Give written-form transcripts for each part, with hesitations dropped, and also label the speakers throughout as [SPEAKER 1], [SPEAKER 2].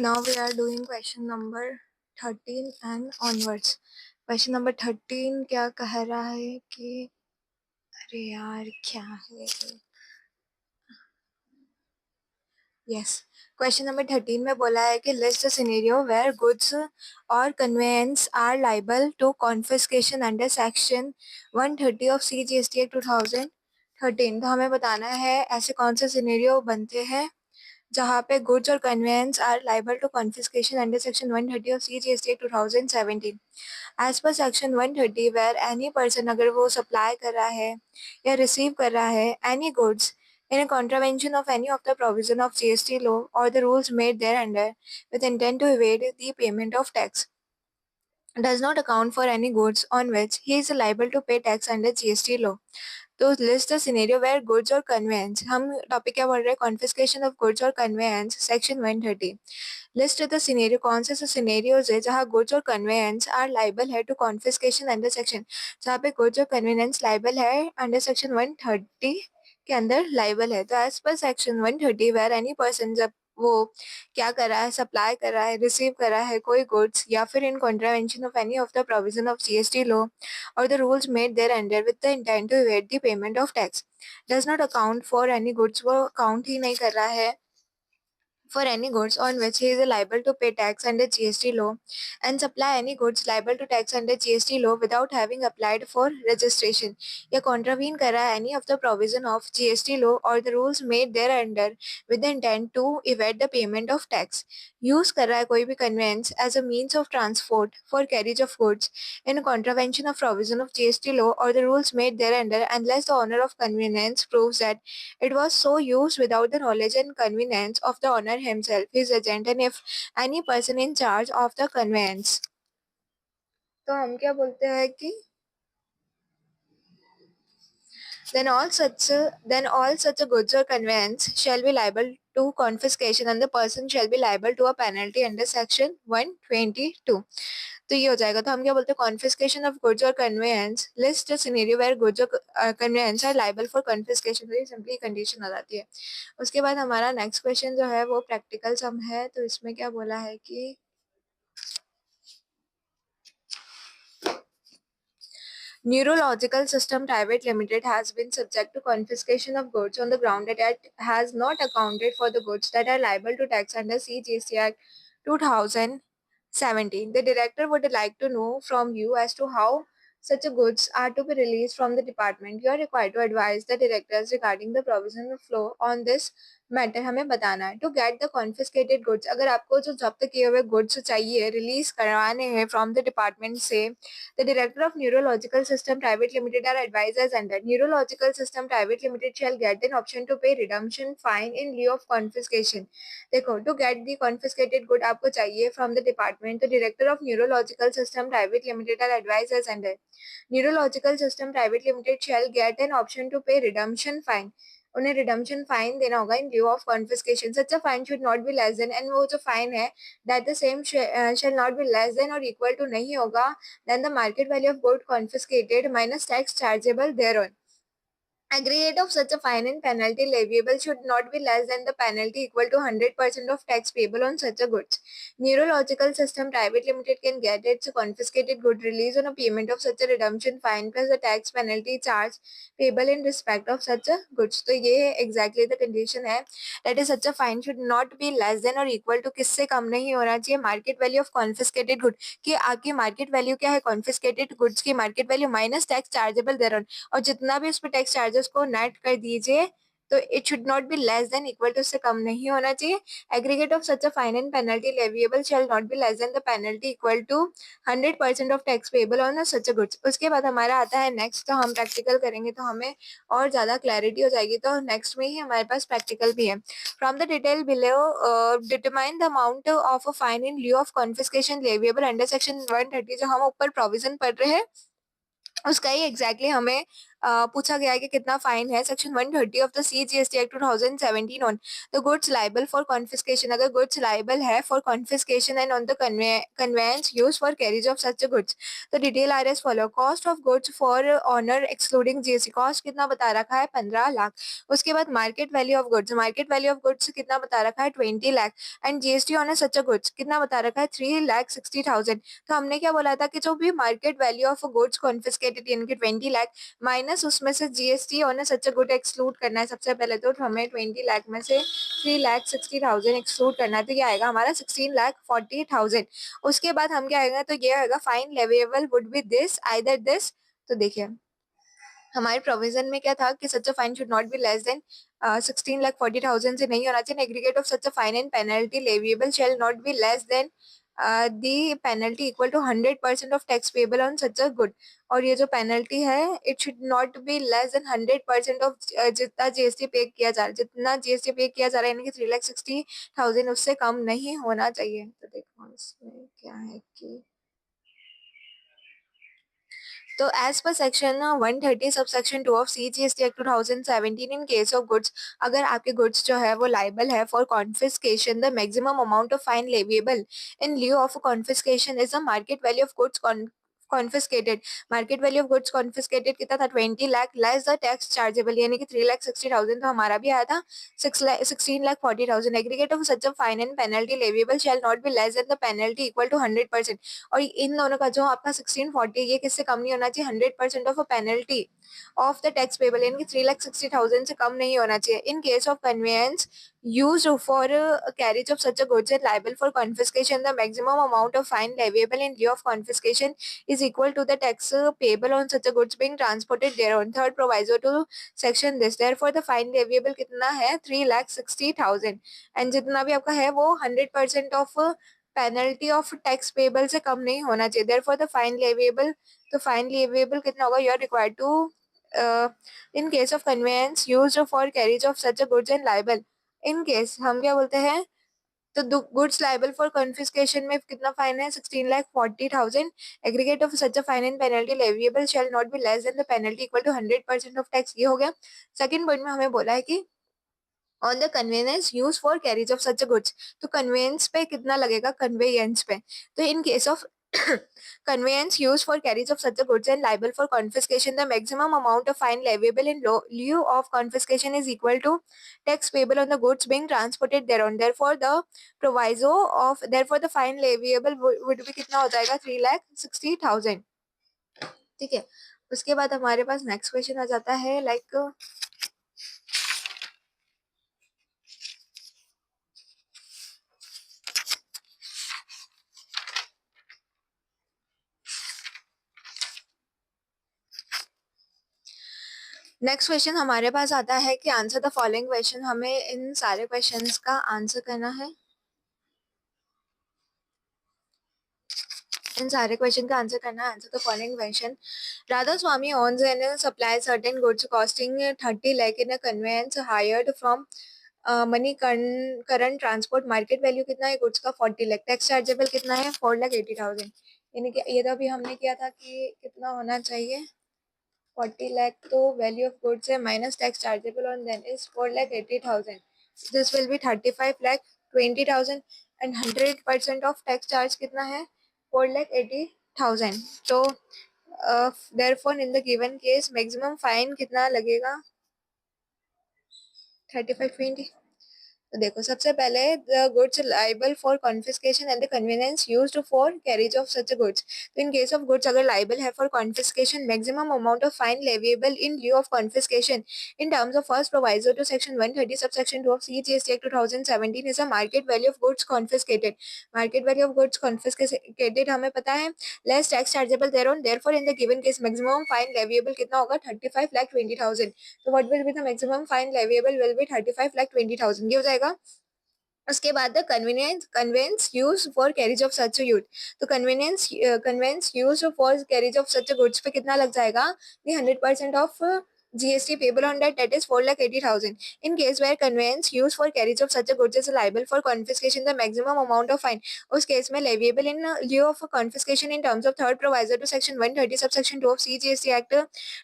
[SPEAKER 1] Now we are doing question number 13 and onwards. Question number 13 क्या कह रहा है कि अरे यार क्या है यस क्वेश्चन नंबर 13 में बोला है कि list the scenario where goods और conveyance are liable to confiscation under section 130 of CGST act 2013। तो हमें बताना है ऐसे कौन से सिनेरियो बनते हैं जहाँ पे गुड्स और conveyance are liable to confiscation under section 130 of CGST act 2017। As per section 130 where any person अगर वो सप्लाई कर रहा है या रिसीव कर रहा है any goods in a contravention of any of the provision of GST law or the rules made thereunder with intent to evade the payment of tax does not account for any goods on which he is liable to pay tax under GST law. तो list the scenario where goods और conveyance, हम topic क्या बोल रहे हैं, confiscation of goods और conveyance, section 130। List the scenario, कौन से सिनेरियोज है जहाँ गुड्स और कन्वेयंस आर लाइबल है टू कॉन्फिस्केशन अंडर सेक्शन, जहाँ पे गुड्स और कन्वेयंस लाइबल है अंडर सेक्शन 130 के अंदर लाइबल है। तो as per section 130 where any person, जब वो क्या कर रहा है, सप्लाई कर रहा है, रिसीव कर रहा है कोई गुड्स या फिर इन contravention of any of the provision of GST law or the rules made thereunder with the intent to evade the payment of tax does not account for any goods, वो account ही नहीं कर रहा है for any goods on which he is liable to pay tax under GST law and supply any goods liable to tax under GST law without having applied for registration या contravene कर रहा है any of the provision of GST law or the rules made thereunder with the intent to evade the payment of tax, use कर रहा है कोई भी conveyance as a means of transport for carriage of goods in contravention of provision of GST law or the rules made thereunder unless the owner of conveyance proves that it was so used without the knowledge and convenience of the owner himself, his agent, and if any person in charge of the conveyance। तो हम क्या बोलते हैं कि then all such goods or conveyance shall be liable to confiscation and the person shall be liable to a penalty under section 122। तो ये हो जाएगा। तो हम क्या बोलते हैं, कॉन्फिस्केशन ऑफ गुड्स और conveyance, list scenario where goods और conveyance are liable for confiscation. तो ये सिंपली कंडीशन आ जाती है। उसके बाद हमारा नेक्स्ट क्वेश्चन जो है वो प्रैक्टिकल सम है। तो इसमें क्या बोला है कि Neurological System Private Limited has been subject to confiscation of goods on the ground that it has not accounted for the goods that are liable to tax under CGST Act 2017. The director would like to know from you as to how such goods are to be released from the department. You are required to advise the directors regarding the provision of law on this matter हमें बताना है। To get the confiscated goods, अगर आपको जो जब्त किए हुए goods चाहिए, रिलीज करवाने हैं फ्रॉम द डिपार्टमेंट से, the director of Neurological System Private Limited are advised as under. Neurological System Private Limited shall get an option to pay redemption fine in lieu of confiscation. देखो, to get the confiscated good आपको चाहिए from the department, the director of Neurological System Private Limited are advised as under. Neurological System Private Limited shall get an option to pay redemption fine. उन्हें redemption fine देना होगा in lieu of confiscation. Such a fine should not be less than, and वो जो fine है that the same shall not be less than और equal to नहीं होगा than the market value of good confiscated minus tax chargeable thereon. Aggregate of such a fine and penalty leviable should not be less than the penalty equal to 100% of tax payable on such a goods. Neurological System Private Limited can get its confiscated good release on a payment of such a redemption fine plus the tax penalty charge payable in respect of such a goods. तो ये exactly the condition है that is such a fine should not be less than or equal to, किससे कम नहीं होना चाहिए, market value of confiscated good, कि आपकी market value क्या है, कॉन्फिस्केटेड गुड्स की market value minus tax chargeable thereon, और जितना भी उस पर टैक्स चार्जेस को नेट कर दीजिए तो it should not be less than equal to, उससे कम नहीं होना चाहिए। Aggregate of such a fine and penalty leviable shall not be less than the penalty equal to 100% of tax payable on such a goods. उसके बाद हमारा आता है नेक्स्ट, तो हम प्रैक्टिकल करेंगे तो हमें और ज्यादा क्लैरिटी हो जाएगी। तो नेक्स्ट में ही हमारे पास प्रैक्टिकल भी है। From the detail below determine the amount of a fine in lieu of confiscation leviable under section 130, जो हम ऊपर प्रोविजन पढ़ रहे हैं उसका ही एग्जैक्टली हमें पूछा गया है कि कितना फाइन है। Section 130 of the CGST act 2017 on the goods liable for confiscation. अगर गुड्स लाइबल है for confiscation and on the conveyance use for carriage of such goods, तो detail are as follow. Cost of goods for owner excluding GST, cost कितना बता रखा है 15 लाख। उसके बाद market value of goods, market value of goods कितना बता रखा है 20 lakh. And GST on such goods कितना बता रखा है 3,60,000। तो हमने क्या बोला था कि जो भी market value of goods confiscated यानी कि 20 लाख माइनस उसमें से GST on such good exclude करना है। सबसे पहले तो हमें 20 लाख में से 3,60,000 एक्सक्लूड करना है, तो ये आएगा हमारा 16,40,000। उसके बाद हम क्या आएगा, तो ये आएगा fine leviable would be this either this. तो देखिए हमारे प्रोविजन में क्या था कि such a fine should not be less than 16,40,000 से नहीं होना चाहिए। Aggregate of such a fine and penalty leviable shall not be less than the penalty equal to 100% of tax payable on such a good. और ये जो penalty है it should not be less than 100% of जितना GST पे किया जा रहा है, जितना जीएसटी पे किया जा रहा है यानी कि 3,60,000 उससे कम नहीं होना चाहिए। तो देखो इसमें क्या है कि तो as per section 130 sub section 2 of CGST act 2017 in case of goods, अगर आपके गुड्स जो है वो लाइबल है for confiscation, the maximum amount of fine leviable in लिeu of confiscation is the market value of goods confiscated. Market value of goods confiscated कितना था 20 lakh less the tax chargeable यानी कि 3,60,000। तो हमारा भी आया था 16,40,000। Aggregate of such a fine and penalty leviable shall not be less than the penalty equal to 100%। और इन दोनों का जो आपका 1640 ये किससे कम नहीं होना चाहिए 100% of a penalty of the tax payable यानी कि 3,60,000 से कम नहीं होना चाहिए। In case of conveyance used for carriage of such a goods and liable for confiscation, the maximum amount of fine leviable in lieu of confiscation is equal to the tax payable on such a goods being transported thereon. Third proviso to section this, therefore the fine leviable कितना है 3,60,000 and जितना भी आपका है वो 100% of penalty of tax payable से कम नहीं होना चाहिए। देयरफॉर द फाइन लेविएबल, तो फाइन लेविएबल कितना होगा, you are required to in case of conveyance used for carriage of such a goods and liable. In case हम क्या बोलते हैं, तो गुड्स लाइबल फॉर कॉन्फिस्केशन में कितना फाइन है 16,40,000। Aggregate of such a fine and penalty leviable shall not be less than the penalty equal to 100% of tax. ये हो गया। सेकंड पॉइंट में हमें बोला है कि on the conveyance use for carriage of such goods, तो कन्वेंस पे कितना लगेगा कन्वेयंस पे। तो in case of conveyance used for carriage of such a goods and liable for confiscation, the maximum amount of fine leviable in lieu of confiscation is equal to tax payable on the goods being transported thereon. Therefore the proviso of therefore the fine leviable would be कितना हो जाएगा 3,60,000। ठीक है। उसके बाद हमारे पास next question आ जाता है लाइक नेक्स्ट क्वेश्चन हमारे पास आता है कि आंसर द फॉलोइंग क्वेश्चन। हमें इन सारे क्वेश्चंस का आंसर करना है। इन सारे क्वेश्चन का आंसर करना है। Answer the following question. Radha Swami owns and supplies certain goods costing 30 lakh in a conveyance hired from money current transport. Market value कितना है गुड्स का 40 लाख। टैक्स चार्जेबल कितना है 4,80,000। यानी कि ये तो अभी हमने किया था कि कितना होना चाहिए 40 lakh, तो वैल्यू ऑफ गुड्स है minus tax chargeable on then is 4,80,000। This will be 35,20,000 and 100% of tax charge कितना है 4,80,000। तो therefore in the given case maximum fine कितना लगेगा 35,20। तो देखो सबसे पहले the goods liable for confiscation and the convenience used for carriage of such goods. तो इन केस ऑफ गुड्स अगर लाइबल है for confiscation maximum amount of fine leviable in lieu of confiscation in terms of first proviso to section 130 subsection 2 of CGST act 2017 is a market value of goods confiscated. Market value of goods confiscated हमें पता है less tax chargeable thereon. Therefore in the given case maximum fine leviable कितना होगा 35,20,000। तो what will be the maximum fine leviable will be 35,20,000। ये हो जाएगा। उसके बाद the conveyance use for carriage of such youth. तो conveyance use for carriage of such goods पे कितना लग जाएगा ये 100% ऑफ GST payable on that is 4,80,000. In case where conveyance used for carriage of such a goods is liable for confiscation, the maximum amount of fine उस case में leviable in lieu of confiscation in terms of third proviso to section 130 subsection 2 of CGST Act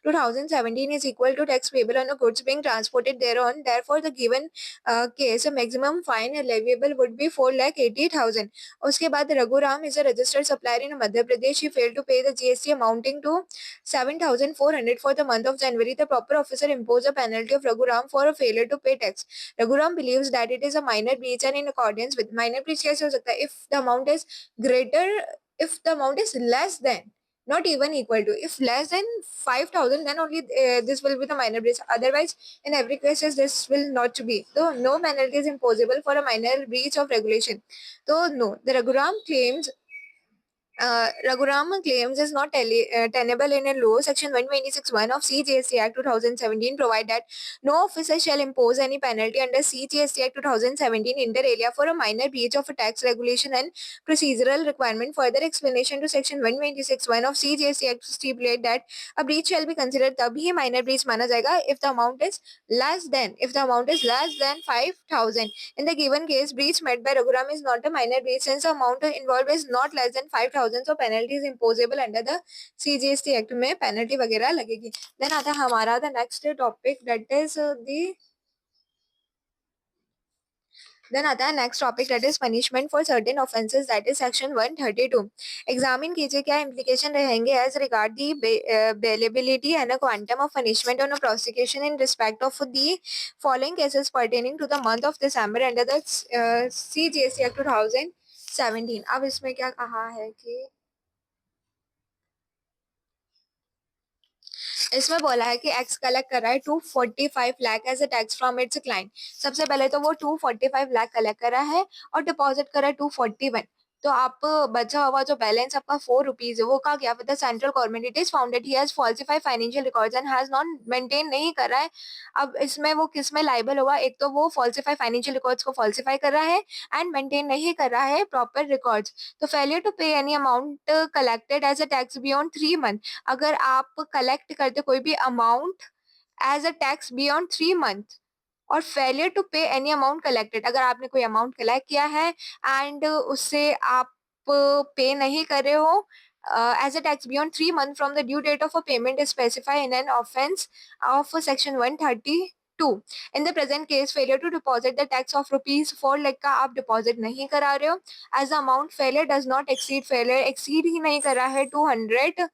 [SPEAKER 1] 2017 is equal to tax payable on the goods being transported thereon. Therefore, the given case a maximum fine leviable would be 4,80,000. उसके बाद Raghuram is a registered supplier in Madhya Pradesh. He failed to pay the GST amounting to 7,400 for the month of January. The proper officer imposed a penalty of Raghuram for a failure to pay tax. Raghuram believes that it is a minor breach and in accordance with minor breach कैसे हो सकता है? If the amount is greater, if the amount is less than, not even equal to, if less than 5,000, then only this will be the minor breach. Otherwise, in every case, this will not be. So, no penalty is imposable for a minor breach of regulation. So, no, the Raghuram claims is not tenable in a law. Section 126(1) of CGST Act 2017 provide that no officer shall impose any penalty under CGST Act 2017 inter alia for a minor breach of a tax regulation and procedural requirement. Further explanation to Section 126(1) of CGST Act stipulate that a breach shall be considered तभी minor breach माना जाएगा if the amount is less than 5,000. In the given case, breach met by Raghuram is not a minor breach since the amount involved is not less than 5,000. So penalty is imposable under the CGST Act में penalty वगैरह लगेगी. Then आता है हमारा the next topic that is Then आता है next topic that is punishment for certain offences that is section 132. Examine कीजिए क्या implication रहेंगे as regard the bailability and a quantum of punishment on a prosecution in respect of the following cases pertaining to the month of December under the CGST Act 2017. अब इसमें क्या कहा है कि इसमें बोला है कि एक्स कलेक्ट कर रहा है 245 lakh as a tax from its client. सबसे पहले तो वो 245 लाख कलेक्ट कर रहा है और डिपॉजिट कर रहा है 241. तो आप बचा हुआ जो बैलेंस आपका 4 रुपीज है वो कहा गया with the central government. It is founded he has falsified financial records and has not maintain नहीं कर रहा है. अब इसमें वो किस में लाइबल होगा? एक तो वो फॉल्सिफाई फाइनेंशियल रिकॉर्ड्स को फॉल्सिफाई कर रहा है एंड मेंटेन नहीं कर रहा है प्रॉपर रिकॉर्ड्स. तो failure to pay any amount collected as a tax beyond 3 month. अगर आप कलेक्ट करते कोई भी amount as a tax beyond 3 month और failure to pay any amount collected, अगर आपने कोई अमाउंट कलेक्ट किया है एंड उससे आप पे नहीं कर रहे हो as a tax beyond 3 months from the due date of a payment is specified in an offense of section 132. In the present case, failure to deposit the tax of rupees 4 lakh का आप deposit नहीं करा रहे हो as the amount failure does not exceed, failure exceed ही नहीं करा है 200.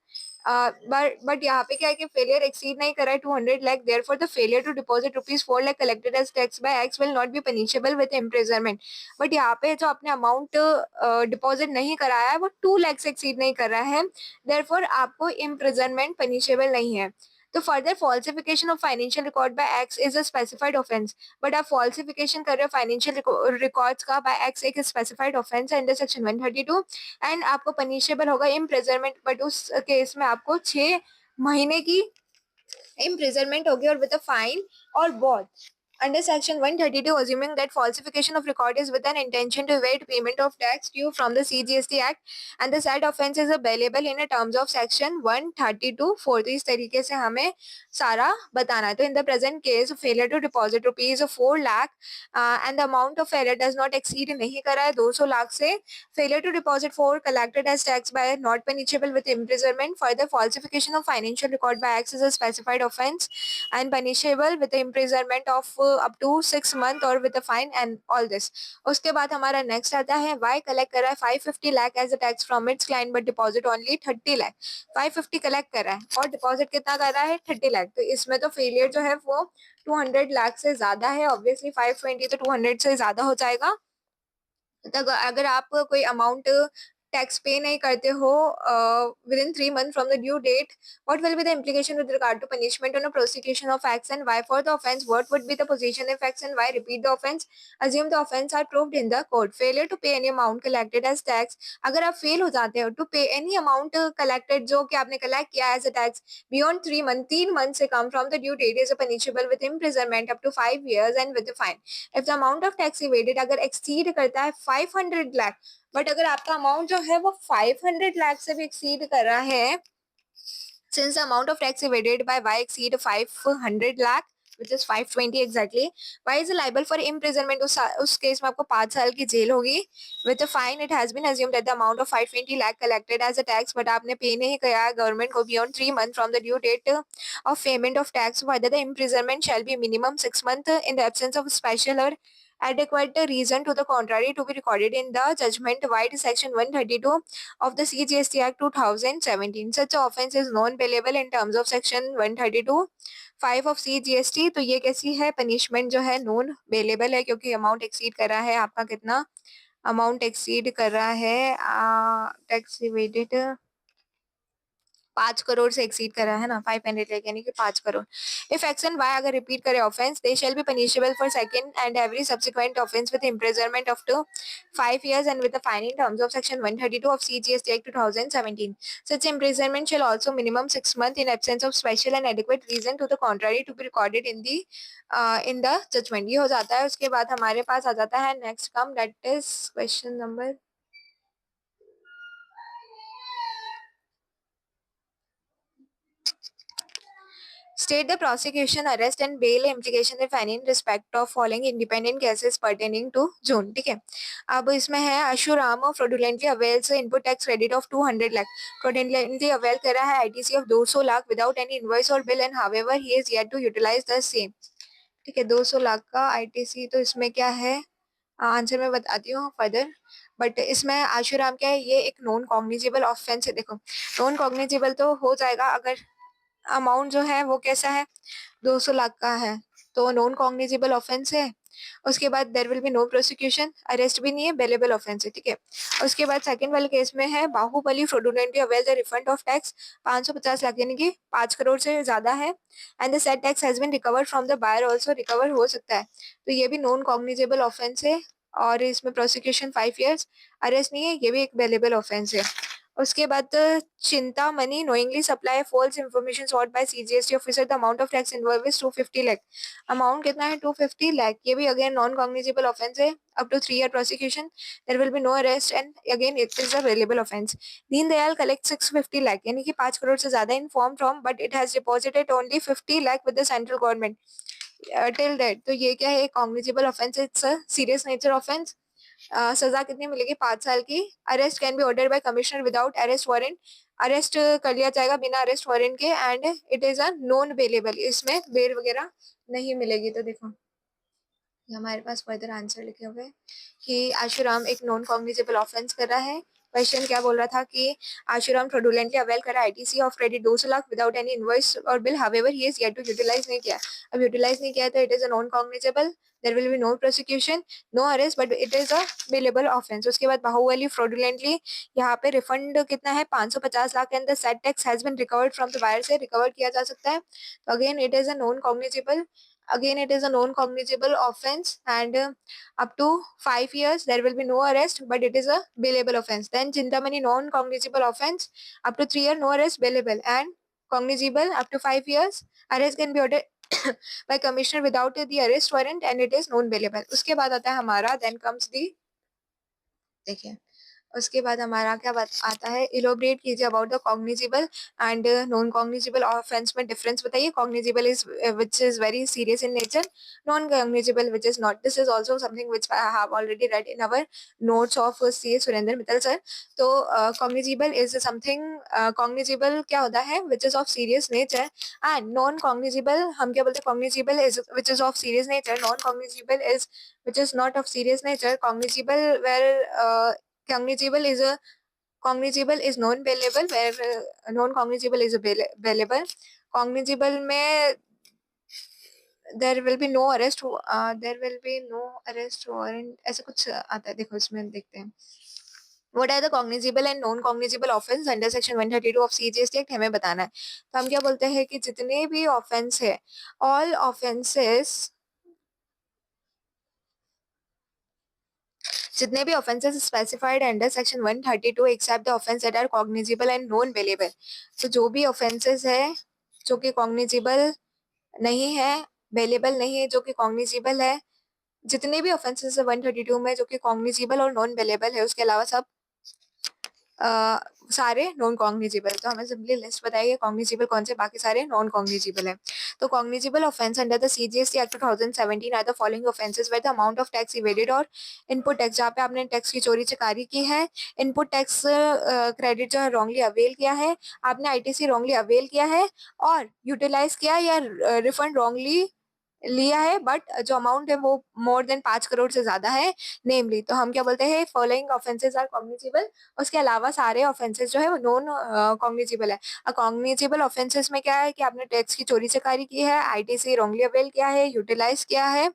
[SPEAKER 1] But यहाँ पे क्या है कि फेलियर एक्सीड नहीं कर रहा है 200 lakh. Therefore the failure to deposit rupees 4 lakh collected as tax by X will not be punishable with imprisonment. But यहाँ पे जो आपने अमाउंट डिपॉजिट नहीं कराया है वो 2 लाख से एक्सीड नहीं कर रहा है. देयरफॉर आपको इम्प्रिजनमेंट पनिशेबल नहीं है. तो further falsification of financial record by x is a specified offence. But आप फॉल्सिफिकेशन कर रहे हो फाइनेंशियल रिकॉर्ड्स का बाय एक्स एक स्पेसिफाइड ऑफेंस है अंडर सेक्शन 132 एंड आपको पनिशेबल होगा इम्प्रिजनमेंट. बट उस केस में आपको 6 महीने की इम्प्रिजनमेंट होगी और विद अ फाइन और both. Under Section 132, assuming that falsification of record is with an intention to evade payment of tax due from the CGST Act, and the said offence is available in the terms of Section 132(4). तो इस तरीके से हमें सारा बताना है. तो in the present case, failure to deposit rupees 4 lakh and the amount of failure does not exceed नहीं करा है 200 लाख से. Failure to deposit 4 collected as tax by not punishable with imprisonment. Further, falsification of financial record by acts is a specified offence and punishable with the imprisonment of up to 6 months or with a fine and all this. उसके बाद हमारा next आता है Y collect कर रहा है 550 lakh as a tax from its client but deposit only 30 lakh. 550 collect कर रहा है और डिपॉजिट कितना कर रहा है 30 लाख. तो इसमें तो फेलियर जो है वो 200 लाख से ज्यादा है. ऑब्वियसली 520 तो 200 से ज्यादा हो जाएगा. तो अगर आप कोई अमाउंट टैक्स पे नहीं करते हो within 3 months from the due date, what will be the implication with regard to punishment on a prosecution of acts and why for the offense? What would be the position if acts and why repeat the offense? Assume the offense are proved in the court. Failure to pay any amount collected as tax. अगर आप fail हो जाते हो to pay any amount collected जो कि आपने collect किया as a tax beyond 3 months, 3 months से कम from the due date is punishable with imprisonment up to 5 years and with a fine. If the amount of tax evaded अगर exceed करता है 500 lakh, but अगर आपका अमाउंट जो है वो 500 लाख से भी एक्सीड कर रहा है Since the amount of tax evaded by Y exceed 500 lakh, which is 520 exactly, Y is liable for imprisonment. उस केस में आपको 5 साल की जेल होगी. With a fine, it has been assumed that the amount of 520 lakh collected as a tax, but आपने पे नहीं किया गवर्नमेंट को beyond 3 months from the due date of payment of tax, whether the imprisonment shall be minimum 6 months in the absence of special or adequate reason to the contrary to be recorded in the judgment. Wide section 132 of the CGST Act 2017. Such offence is non-bailable in terms of section 132 5 of CGST. तो ये कैसी है punishment जो है non bailable है क्योंकि amount exceed कर रहा है आपका कितना अमाउंट एक्सीड कर रहा है टैक्स इवेडेड 5 करोड़ से एक्सीड करा है ना 500 लाख यानी कि 5 करोड़. इफ एक्शन वाई अगर रिपीट करे offence they shall be punishable for second and every subsequent offence with imprisonment of to 5 years and with a fine in terms of section 132 of CGST Act 2017. Such imprisonment shall also minimum 6 months in absence of special and adequate reason to the contrary to be recorded in the judgment. ये हो जाता है. उसके बाद हमारे पास आ जाता है next come that is question number State the prosecution, arrest and bail implication if any in respect of following independent cases pertaining to June. ठीक है. अब इसमें है अशुराम fraudulently avails input tax credit of 200 lakh. Fraudulently avail कर रहा है ITC of 200 lakh without any invoice or bill and however he is yet to utilize the same. ठीक है 200 लाख का ITC तो इसमें क्या है आंसर मैं बताती हूँ फर्दर बट इसमें आशुराम क्या है ये एक नॉन कॉग्निजेबल ऑफेंस है. देखो नॉन कॉग्निजेबल तो हो जाएगा अगर अमाउंट जो है वो कैसा है 200 लाख का है तो नॉन कॉग्निजेबल ऑफेंस है. उसके बाद there will be no prosecution arrest भी नहीं है बेलेबल ऑफेंस है. ठीक है. उसके बाद सेकंड वाले केस में है बाहुबली fraudulently avail the refund of tax 550 lakh यानी कि 5 करोड़ से ज्यादा है and the said tax has been recovered from the buyer also recover हो सकता है तो ये भी नॉन कॉग्निजेबल ऑफेंस है और इसमें प्रोसिक्यूशन 5 years अरेस्ट नहीं है ये भी एक बेलेबल ऑफेंस है. उसके बाद Chintamani knowingly supply false information sought by CGST officer the amount of tax involved is 250 lakh. Amount कितना है 250 lakh. ये भी अगेन नॉन कॉग्निजेबल ऑफेंस है up to 3 year prosecution. There will be no arrest and again it is a available offense. Deendayal collect 650 lakh यानी कि 5 करोड़ से ज्यादा in form from but it has deposited only 50 lakh with the central government till that. तो ये क्या है cognizable offence it's a serious nature offence. सजा कितनी मिलेगी 5 साल की. Arrest can be ordered by commissioner without arrest warrant. Arrest कर लिया जाएगा बिना अरेस्ट वारंट के and it is a non bailable. इसमें बेल वगैरह नहीं मिलेगी. तो देखो हमारे पास फर्दर आंसर लिखे हुए कि आशुराम एक नॉन कॉग्निजेबल ऑफेंस कर रहा है. क्वेश्चन क्या बोल रहा था कि आशुराम फ्रॉडुलेंटली अवेल करा ITC of credit 200 lakh without any invoice और bill however he is yet to utilise नहीं किया. अब यूटिलाइज नहीं किया तो it is a non cognizable. There will be no prosecution no arrest but it is a bailable offence. उसके बाद Baahubali fraudulently यहाँ पे रिफंड कितना है 550 lakh and the set tax has been recovered from the buyer से रिकवर किया जा सकता है. तो again it is a non cognizable. Again, it is a non-cognizable offense and up to 5 years there will be no arrest, but it is a bailable offense. Then Chintamani non-cognizable offense up to 3 year no arrest bailable and cognizable up to 5 years arrest can be ordered by commissioner without the arrest warrant and it is non-bailable. उसके बाद आता है हमारा then comes the देखिए उसके बाद हमारा क्या बात आता है इलोबरेट कीजिए about the cognizable and non cognizable offence में डिफरेंस बताइए. Cognizable is which is very serious in nature. Non cognizable which is not. This is also something which I have already read in our notes of C Surendra Mittal sir. तो cognizable is something cognizable क्या होता है which is of serious nature and non cognizable हम क्या बोलते हैं cognizable is which is of serious nature. Non cognizable is which is not of serious nature. Cognizable where cognizable is a cognizable is non-bailable where non-cognizable is a bailable. Cognizable में there will be no arrest there will be no arrest warrant ऐसा कुछ आता है. देखो इसमें देखते हैं What are the cognizable and non-cognizable offense under section 132 of CGST Act हमें बताना है. तो हम क्या बोलते हैं कि जितने भी offense है all offenses जितने भी offenses specified under section 132 except the offense that are cognizable and non bailable. तो जो भी offenses है जो कि cognizable नहीं है bailable नहीं है जो कि cognizable है जितने भी offenses है 132 में जो कि cognizable और non bailable है उसके अलावा सब सारे नॉन कॉग्निजिबल। तो हमें सिंपली लिस्ट बताइए कॉग्निजिबल कौन से, बाकी सारे नॉन कॉग्निजिबल है। तो cognizable offence under the CGST act 2017 are the following offences where the amount of tax evaded और इनपुट टैक्स, जहाँ पे आपने टैक्स की चोरी चकारी की है, इनपुट टैक्स क्रेडिट जो है रॉन्गली अवेल किया है, आपने आईटीसी रॉन्गली अवेल किया है और यूटिलाइज किया या रिफंड रॉन्गली लिया है, बट जो अमाउंट है वो मोर देन 5 करोड़ से ज्यादा है नेमली, तो हम क्या बोलते हैं, फॉलोइंग ऑफेंसेस आर कॉग्निजिबल। उसके अलावा सारे ऑफेंसेस जो है वो नॉन कॉग्निजिबल है। कॉग्निजिबल ऑफेंसेस में क्या है कि आपने टैक्स की चोरी चकारी की है, आईटीसी रॉन्गली अवेल किया है, यूटिलाइज किया है,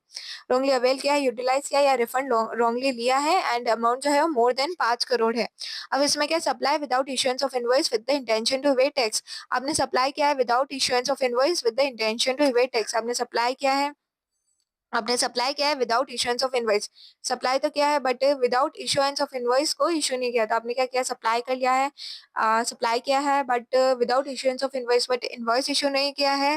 [SPEAKER 1] रॉन्गली अवेल किया है, यूटिलाइज किया या रिफंड रॉन्गली लिया है, एंड अमाउंट जो है वो मोर देन 5 करोड़ है। अब इसमें क्या, supply without issuance of invoice with the intention to evade tax, आपने सप्लाई किया है without issuance of invoice with the intention to evade tax, आपने सप्लाई किया है, आपने सप्लाई किया है without issuance of invoice, supply तो किया है but without issuance of invoice को इशू नहीं किया, तो आपने क्या किया, सप्लाई कर लिया है, सप्लाई किया है but without issuance of invoice, but invoice issue नहीं किया है,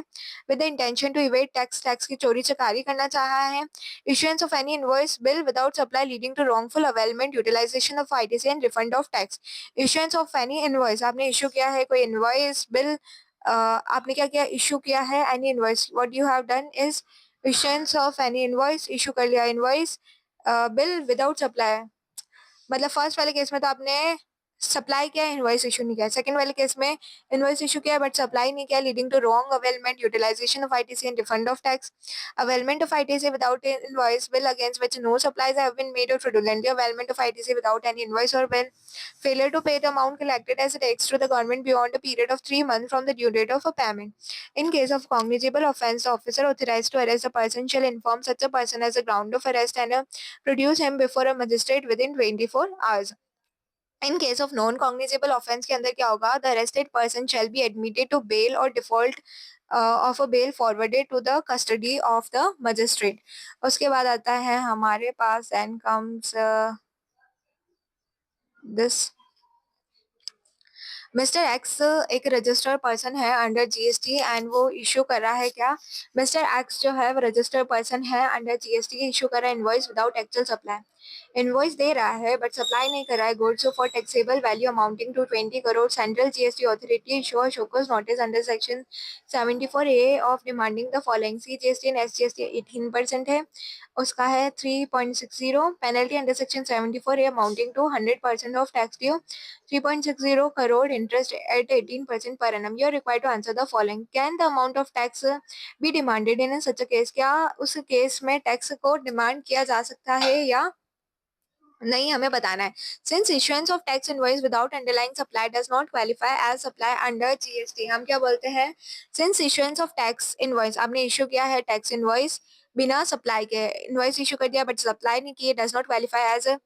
[SPEAKER 1] with the intention to evade tax, tax की चोरी चकारी करना चाहा है, issuance of any invoice bill without supply leading to wrongful availment utilisation of ITC and refund of tax, issuance of any invoice, आपने इशू किया है कोई इनवॉइस बिल, आपने क्या किया, इशू किया है any invoice, what you have done is issuance of any invoice, issue कर लिया इनवॉइस बिल विदाउट सप्लाई, मतलब फर्स्ट वाले केस में तो आपने सप्लाई किया, इनवॉइस इशू नहीं किया, सेकंड वाले केस में इनवॉइस इशू किया बट सप्लाई नहीं किया, leading to wrong availment utilisation of ITC and refund of tax, availment of ITC without invoice bill against which no supplies have been made और fraudulently availment of ITC without any invoice और bill, failure to pay the amount collected as a tax to the government beyond a period of 3 months from the due date of a payment. In case of cognizable offence, the officer authorized to arrest the person shall inform such a person as a ground of arrest and produce him before a magistrate within 24 hours. In case of non cognizable offence के अंदर क्या होगा, the arrested person shall be admitted to bail और default of a bail forwarded to the custody of the magistrate. उसके बाद आता है हमारे पास and comes this, mister X एक रजिस्टर्ड पर्सन है अंडर जीएसटी एंड वो इशू कर रहा है क्या, मिस्टर एक्स जो है वो रजिस्टर्ड पर्सन है अंडर जीएसटी, इशू कर रहा है invoice without actual supply, invoice दे रहा है बट सप्लाई नहीं कर रहा है goods for taxable value amounting to 20 crore, central GST authority issue show cause notice under section 74A of demanding the following, C GST and S GST 18% है, उसका है 3.60, penalty under section 74A amounting to 100% of tax due 3.60 crore interest at 18% per annum. You are required to answer the following. Can the amount of tax be demanded in such a case? क्या उस case में tax को demand किया जा सकता है या नहीं, हमें बताना है। Since issuance of tax invoice without underlying supply does not qualify as supply under GST, हम क्या बोलते हैं, since issuance of tax invoice, आपने इशू किया है टैक्स इनवॉइस बिना सप्लाई के, इनवॉइस इशू कर दिया बट सप्लाई नहीं की, does not qualify as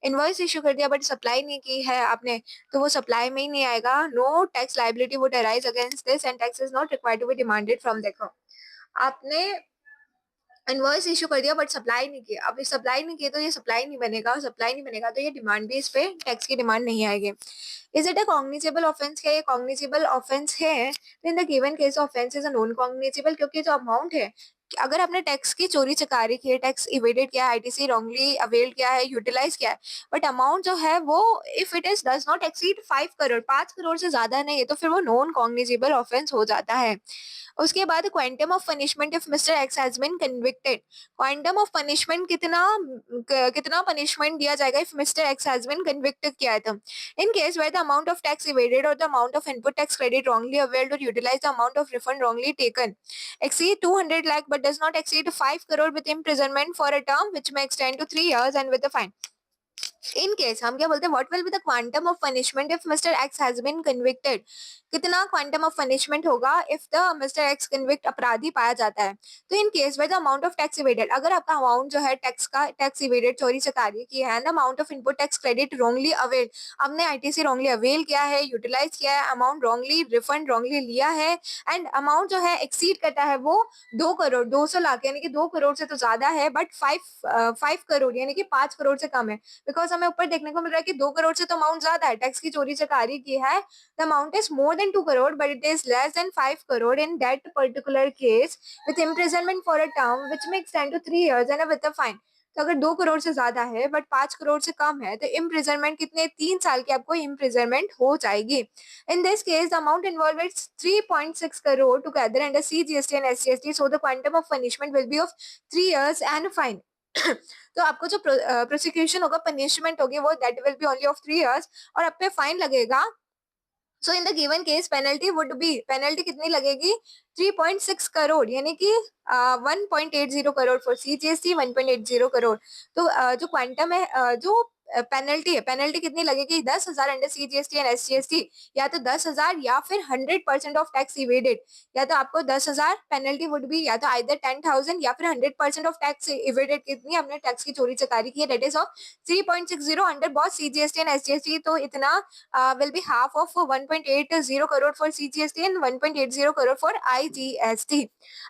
[SPEAKER 1] invoice issue कर दिया बट सप्लाई नहीं की है आपने, तो वो सप्लाई में ही नहीं आएगा, no tax liability would arise against this and tax is not required to be demanded from, देखो आपने इनवॉइस इशू कर दिया बट सप्लाई नहीं किया, अब सप्लाई नहीं किया तो ये सप्लाई नहीं बनेगा, सप्लाई नहीं बनेगा तो ये डिमांड भी, इस पे टैक्स की डिमांड नहीं आएगी। Is it a cognizable offence, क्या ये कॉग्निजेबल ऑफेंस है, तो इन the given case offence is a non cognizable, क्योंकि जो अमाउंट है, अगर आपने टैक्स की चोरी चकारी की है, टैक्स इवेडेड किया है, आईटीसी रॉन्गली अवेल किया है, यूटिलाइज किया है, बट अमाउंट जो है वो if it is does not exceed 5 crore, 5 crore से ज्यादा नहीं है, तो फिर वो नॉन कॉग्निजेबल ऑफेंस हो जाता है। उसके बाद quantum of punishment if mister X has been convicted, quantum of punishment कितना कितना पनिशमेंट दिया जाएगा if mister X has been convicted किया है तो, in case where the amount of tax evaded और the amount of input tax credit wrongly availed or utilized the amount of refund wrongly taken exceed 200 lakh but does not exceed 5 crore with imprisonment for a term which may extend to 3 years and with a fine. In case हम क्या बोलते हैं, what will be the quantum of punishment if mister X has been convicted, कितना quantum of punishment होगा if the mister X convict अपराधी पाया जाता है, तो in case where the amount of tax evaded, अगर आपका अमाउंट जो है टैक्स का, टैक्स इवेडेड चोरी चकारी की है, amount of input tax credit wrongly avail, आपने आईटीसी रॉन्गली अवेल किया है, यूटिलाइज किया है, अमाउंट रॉन्गली रिफंड रॉन्गली लिया है, एंड अमाउंट जो है एक्सीड करता है वो 2 करोड़ 200 लाख, यानी कि 2 करोड़ से तो ज्यादा है बट 5 करोड़ यानी कि 5 करोड़ से कम है, बिकॉज हमें ऊपर देखने को मिल रहा है कि 2 करोड़ से तो अमाउंट ज्यादा है, टैक्स की चोरी चकारी की है, the amount is more than 2 crore but it is less than 5 crore in that particular case with imprisonment for a term which may extend to 3 years and with a fine. तो अगर 2 करोड़ से ज़्यादा है बट 5 करोड़ से कम है तो इम्प्रिजनमेंट कितने 3 साल की आपको इम्प्रिजनमेंट हो जाएगी। In this case the amount involve it's 3.6 crore together under CGST and SGST, so the quantum of punishment will be of 3 years and fine. तो आपको जो प्रोसिक्यूशन होगा, पनिशमेंट होगी, वो that will be only of 3 years और आप पे fine लगेगा। So in the given case penalty would be, penalty कितनी लगेगी 3.6 करोड़, यानी कि 1.80 करोड़ फॉर सीजीएसटी, 1.80 करोड़। तो जो क्वांटम है, जो पेनल्टी है, पेनल्टी कितनी लगेगी 10,000 अंडर सीजीएसटी एंड एसजीएसटी, या तो 10,000 या फिर 100% ऑफ टैक्स इवेडेड। या तो आपको 10,000 पेनल्टी वुड बी, या तो आइदर 10,000 या फिर 100% ऑफ टैक्स इवेडेड, कितनी आपने टैक्स की चोरी चकारी की है, that is of 3.60 under both CGST and SGST. तो इतना will be half of 1.80 crore for CGST and 1.80 crore for IGST.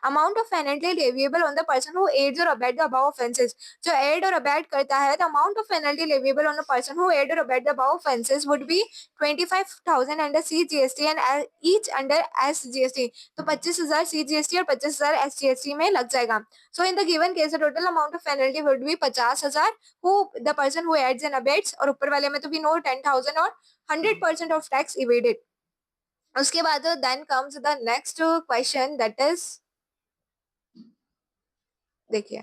[SPEAKER 1] Amount of penalty leviable on the person who aids or abets the above offences. जो aid और abet करता है, the amount of penalty leviable on a person who aid or abet the above offences would be 25,000 under CGST and each under SGST. तो 25,000 CGST और 25,000 SGST में लग जाएगा. So in the given case, the total amount of penalty would be 50,000 who the person who aids and abets, और ऊपर वाले में तो भी नो 10,000 और 100% of tax evaded. उसके बाद then comes the next question, that is, देखिए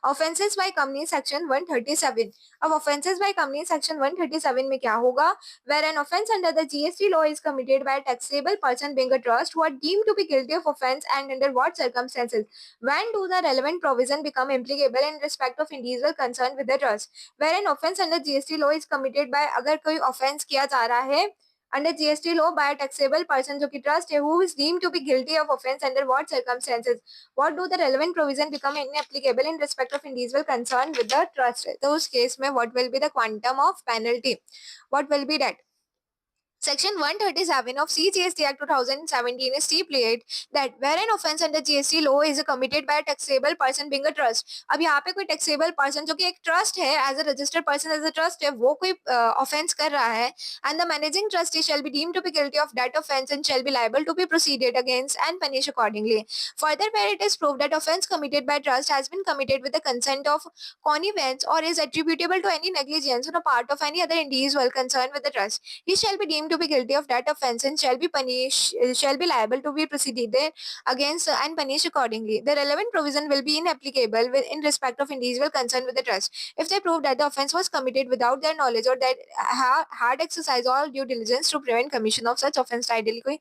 [SPEAKER 1] ऑफेंसेस बाय कंपनी सेक्शन 137। अब ऑफेंसेस बाय कंपनी सेक्शन 137 में क्या होगा, where an offence under the GST law is committed by taxable person being a trust who are deemed to be guilty of offence and under what circumstances, when do the relevant provision become applicable in respect of individual concern with the trust, where an offence under GST law is committed by, अगर कोई offence किया जा रहा है under GST law by a taxable person जो कि trust है, who is deemed to be guilty of offence under what circumstances, what do the relevant provision become inapplicable in respect of individual concerned with the trust. तो उस case में what will be the quantum of penalty, what will be that? Section 137 of CGST Act 2017 stipulate that where an offence under GST law is committed by a taxable person being a trust. अब यहाँ पे कोई taxable person जो कि एक trust है, as a registered person as a trust है, वो कोई offence कर रहा है, and the managing trustee shall be deemed to be guilty of that offence and shall be liable to be proceeded against and punished accordingly. Further, where it is proved that offence committed by trust has been committed with the consent of connivance or is attributable to any negligence on the part of any other individual concerned with the trust, he shall be deemed to be guilty of that offence and shall be liable to be proceeded against and punished accordingly. The relevant provision will be inapplicable in respect of individual concerned with the trust if they prove that the offence was committed without their knowledge or that had exercised all due diligence to prevent commission of such offence. Ideally कोई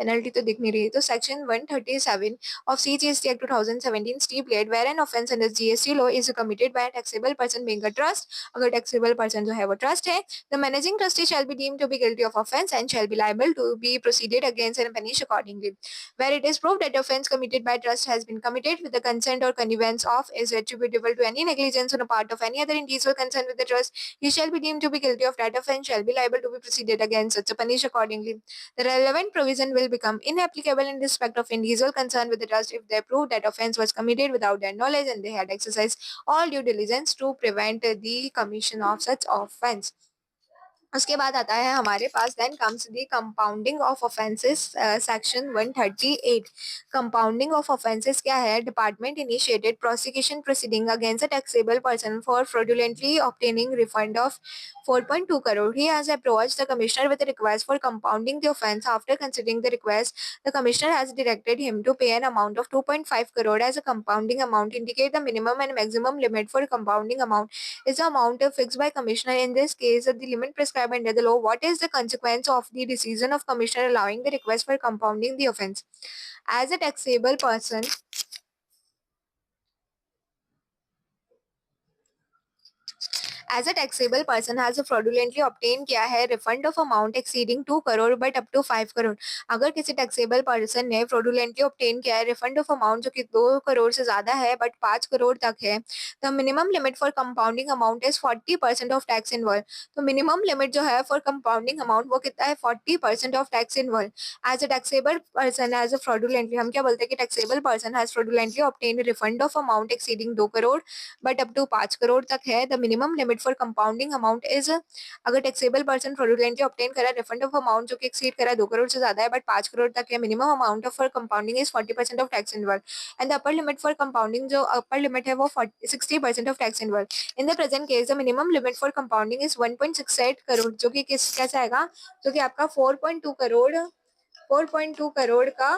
[SPEAKER 1] penalty तो दिख नहीं रही, तो section 137 of CGST Act 2017 stipulate where an offence under GST law is committed by a taxable person being a trust, अगर taxable person जो है वो trust है, the managing trustee shall be deemed to be guilty of offence and shall be liable to be proceeded against and punished accordingly. Where it is proved that offence committed by trust has been committed with the consent or connivance of is attributable to any negligence on the part of any other individual concerned with the trust, he shall be deemed to be guilty of that offence, shall be liable to be proceeded against such a punished accordingly. The relevant provision will become inapplicable in respect of individual concerned with the trust if they prove that offence was committed without their knowledge and they had exercised all due diligence to prevent the commission of such offence. उसके बाद आता है हमारे पास then comes the compounding of offences section 138। Compounding of offences क्या है, department initiated prosecution proceeding against a taxable person for fraudulently obtaining refund of 4.2 crore. He has approached the commissioner with a request for compounding the offence. After considering the request, the commissioner has directed him to pay an amount of 2.5 crore as a compounding amount. Indicate the minimum and maximum limit for compounding amount is the amount fixed by commissioner. In this case, the limit prescribed under the law. What is the consequence of the decision of commissioner allowing the request for compounding the offence? As a taxable person, as a taxable person has fraudulently obtained किया है refund of amount exceeding 2 crore but up to 5 crore. अगर किसी taxable person ने fraudulently obtain किया है refund of amount जो कि 2 करोड़ से ज्यादा है but 5 करोड़ तक है, the minimum limit for compounding amount is 40% of tax involved. तो minimum limit जो है for compounding amount वो कितना है 40% of tax involved. As a taxable person as a fraudulently, हम क्या बोलते हैं कि taxable person has fraudulently obtained refund of amount exceeding 2 crore but up to 5 crore तक है, the minimum limit limit for compounding amount is, अगर टैक्सेबल पर्सन फ्रॉडुलेंटली ऑब्टेन करा refund of amount जो कि एक्सीड करा 2 करोड़ से ज्यादा है बट 5 करोड़ तक है, minimum amount of for compounding is 40% of tax inward and the upper limit for compounding जो अपर लिमिट है वो 60% of tax inward. In the present case the minimum limit for compounding is 1.68 crore जो कि कैसा आएगा, जो कि आपका 4.2 करोड़ 4.2 करोड़ का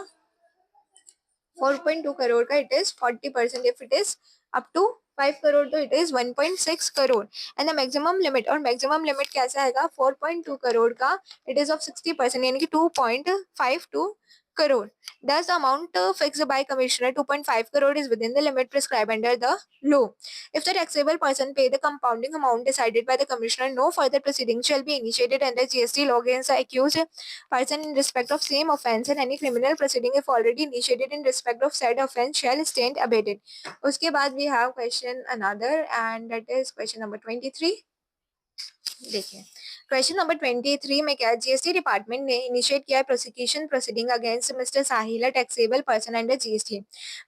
[SPEAKER 1] 4.2 करोड़ का it is 40%, if it is up to 5 crore तो it is 1.6 crore and the maximum limit, और मैक्सिमम लिमिट कैसा आएगा 4.2 करोड़ का इट इज ऑफ 60% यानी कि 2.52 crore. Thus, the amount fixed by Commissioner 2.5 crore is within the limit prescribed under the law. If the taxable person pay the compounding amount decided by the Commissioner, no further proceedings shall be initiated under GST law against the accused person in respect of same offence, and any criminal proceeding if already initiated in respect of said offence shall stand abated. उसके बाद we have question another and that is question number 23. देखिए question number 23 में क्या, GST department ने initiate किया prosecution proceeding against mister Sahil, a taxable person under GST.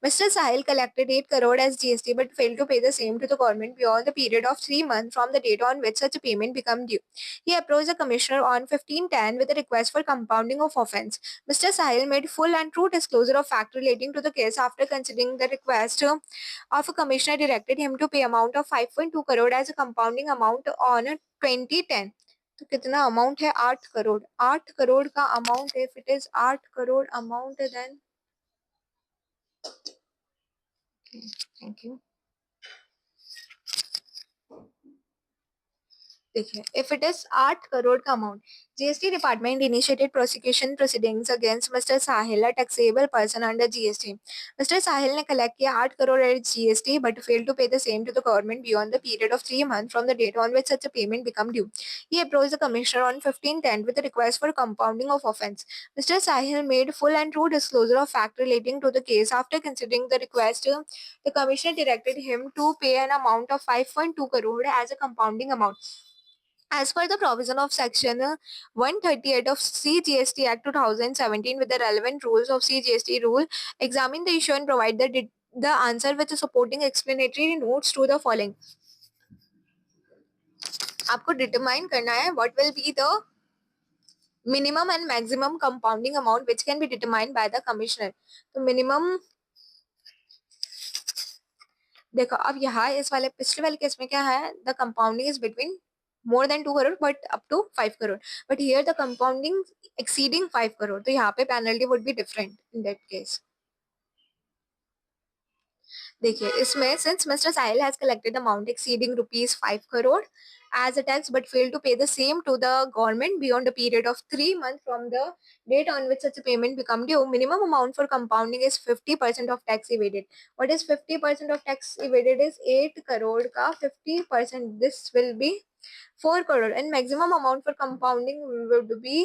[SPEAKER 1] Mister Sahil collected 8 crore as GST but failed to pay the same to the government beyond the period of 3 months from the date on which such a payment become due. He approached the commissioner on 15/10 with a request for compounding of offence. Mr. Sahil made full and true disclosure of fact relating to the case. After considering the request of a commissioner, directed him to pay amount of 5.2 crore as a compounding amount on 2010. तो कितना amount है 8 करोड़, 8 करोड़ का amount, if it is 8 crore amount then thank you. देखिए if it is 8 crore का amount, GST department initiated prosecution proceedings against mister Sahil, a taxable person under GST. Mister Sahil ने collect किया 8 crore as GST but fail to pay the same to the government beyond the period of 3 months from the date on which such a payment become due. He approached the commissioner on 15/10 with a request for compounding of offence. Mr. Sahil made full and true disclosure of fact relating to the case. After considering the request, the commissioner directed him to pay an amount of 5.2 crore as a compounding amount. As per the provision of Section 138 of CGST Act 2017 with the relevant rules of CGST rule, examine the issue and provide the answer with the supporting explanatory notes to the following. आपको determine करना है what will be the minimum and maximum compounding amount which can be determined by the commissioner. तो minimum देखो अब यहाँ इस वाले पिछले वाले केस में क्या है, the compounding is between more than 2 crore but up to 5 crore, but here the compounding exceeding 5 crore, तो यहाँ पे penalty would be different in that case. देखिए इसमें since Mr. Sahil has collected amount exceeding rupees 5 crore as a tax but failed to pay the same to the government beyond a period of 3 months from the date on which such a payment become due, minimum amount for compounding is 50% of tax evaded. What is 50% of tax evaded is 8 crore का 50%, this will be 4 crore and maximum amount for compounding would be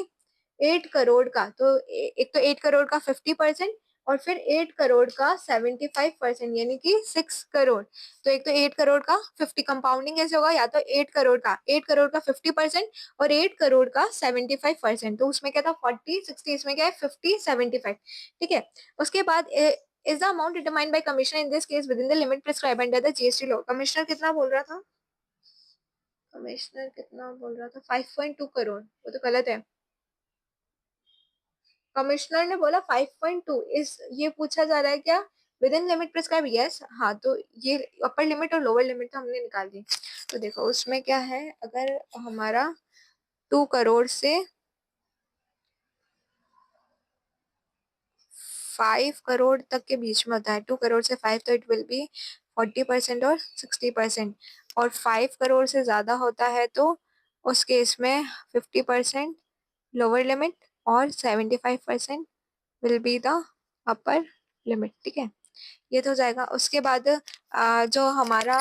[SPEAKER 1] 8 crore का, तो एक तो 8 करोड़ का 50% और फिर 8 करोड़ का 75% यानी कि 6 करोड़. तो एक तो 8 करोड़ का 50 कंपाउंडिंग ऐसे होगा, या तो 8 करोड़ का 50% और 8 करोड़ का 75%, तो उसमें क्या था 40 60, इसमें क्या है 50 75. ठीक है, उसके बाद is the amount determined by commissioner in this case within the limit prescribed under the GST law. Commissioner कितना बोल रहा था, कमिश्नर कितना बोल रहा था 5.2 करोड़, वो तो गलत है. कमिश्नर ने बोला 5.2, इस ये पूछा जा रहा है क्या with in limit prescribe, yes हाँ, तो ये अपर लिमिट और लोअर लिमिट तो हमने निकाल दी. तो देखो उसमें क्या है, अगर हमारा 2 करोड़ से 5 करोड़ तक के बीच में होता है, 2 करोड़ से 5 तो इट विल बी 40% और 60%, और 5 करोड़ से ज्यादा होता है तो उस केस में 50% लोअर लिमिट और 75% will be the upper limit. ठीक है, ये तो हो जाएगा. उसके बाद जो हमारा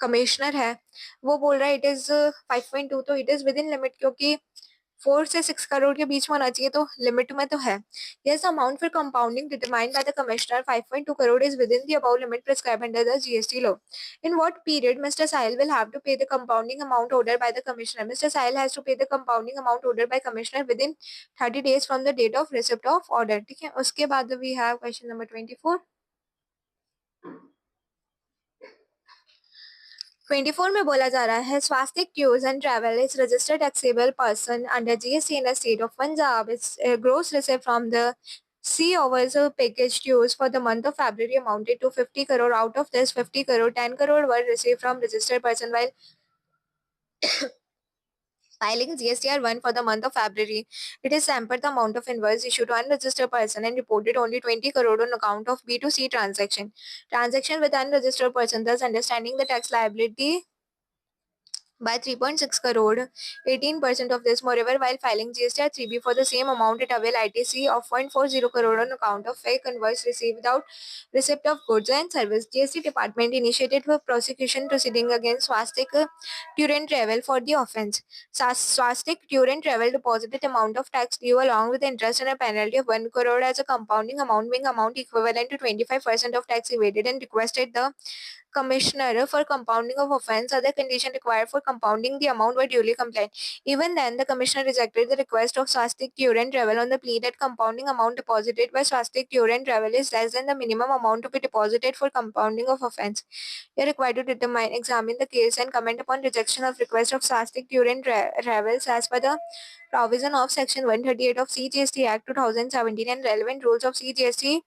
[SPEAKER 1] कमिश्नर है वो बोल रहा है इट इज 5.2, तो it is with in limit क्योंकि 4 से 6 करोड़ के बीच में होना चाहिए, तो लिमिट में तो है. Yes, amount for compounding determined by the commissioner 5.2 crore is within the above limit prescribed under the GST law. In what period Mr. Sahil will have to pay the compounding amount ordered by the commissioner? Mr. Sahil has to pay the compounding amount ordered by commissioner within 30 days from the date of receipt of order. ठीक है, उसके बाद we have question number 24. 24 में बोला जा रहा है Swastik tours and travel is registered taxable person under GST in the state of Punjab. Its gross receipt from the sea overs package tours for the month of February amounted to 50 crore. Out of this 50 crore, 10 crore were received from registered person, while filing GSTR 1 for the month of February. It is hampered the amount of invoice issued to unregistered person and reported only 20 crore on account of B2C transaction with unregistered person, thus understanding the tax liability by 3.6 crore, 18% of this. Moreover, while filing GSTR 3B for the same amount, it availed ITC of 0.40 crore on account of fake invoice received without receipt of goods and service. GST department initiated for prosecution proceeding against Swastik Tour and Travel for the offence. Swastik Tour and Travel deposited amount of tax due along with interest and a penalty of 1 crore as a compounding amount, being amount equivalent to 25% of tax evaded, and requested the Commissioner for compounding of offence. Other conditions required for compounding the amount were duly complied. Even then, the Commissioner rejected the request of Swastik Tour and Travel on the plea that compounding amount deposited by Swastik Tour and Travel is less than the minimum amount to be deposited for compounding of offence. They are required to examine the case and comment upon rejection of request of Swastik Tour and Travels as per the provision of Section 138 of CGST Act 2017 and relevant rules of CGST,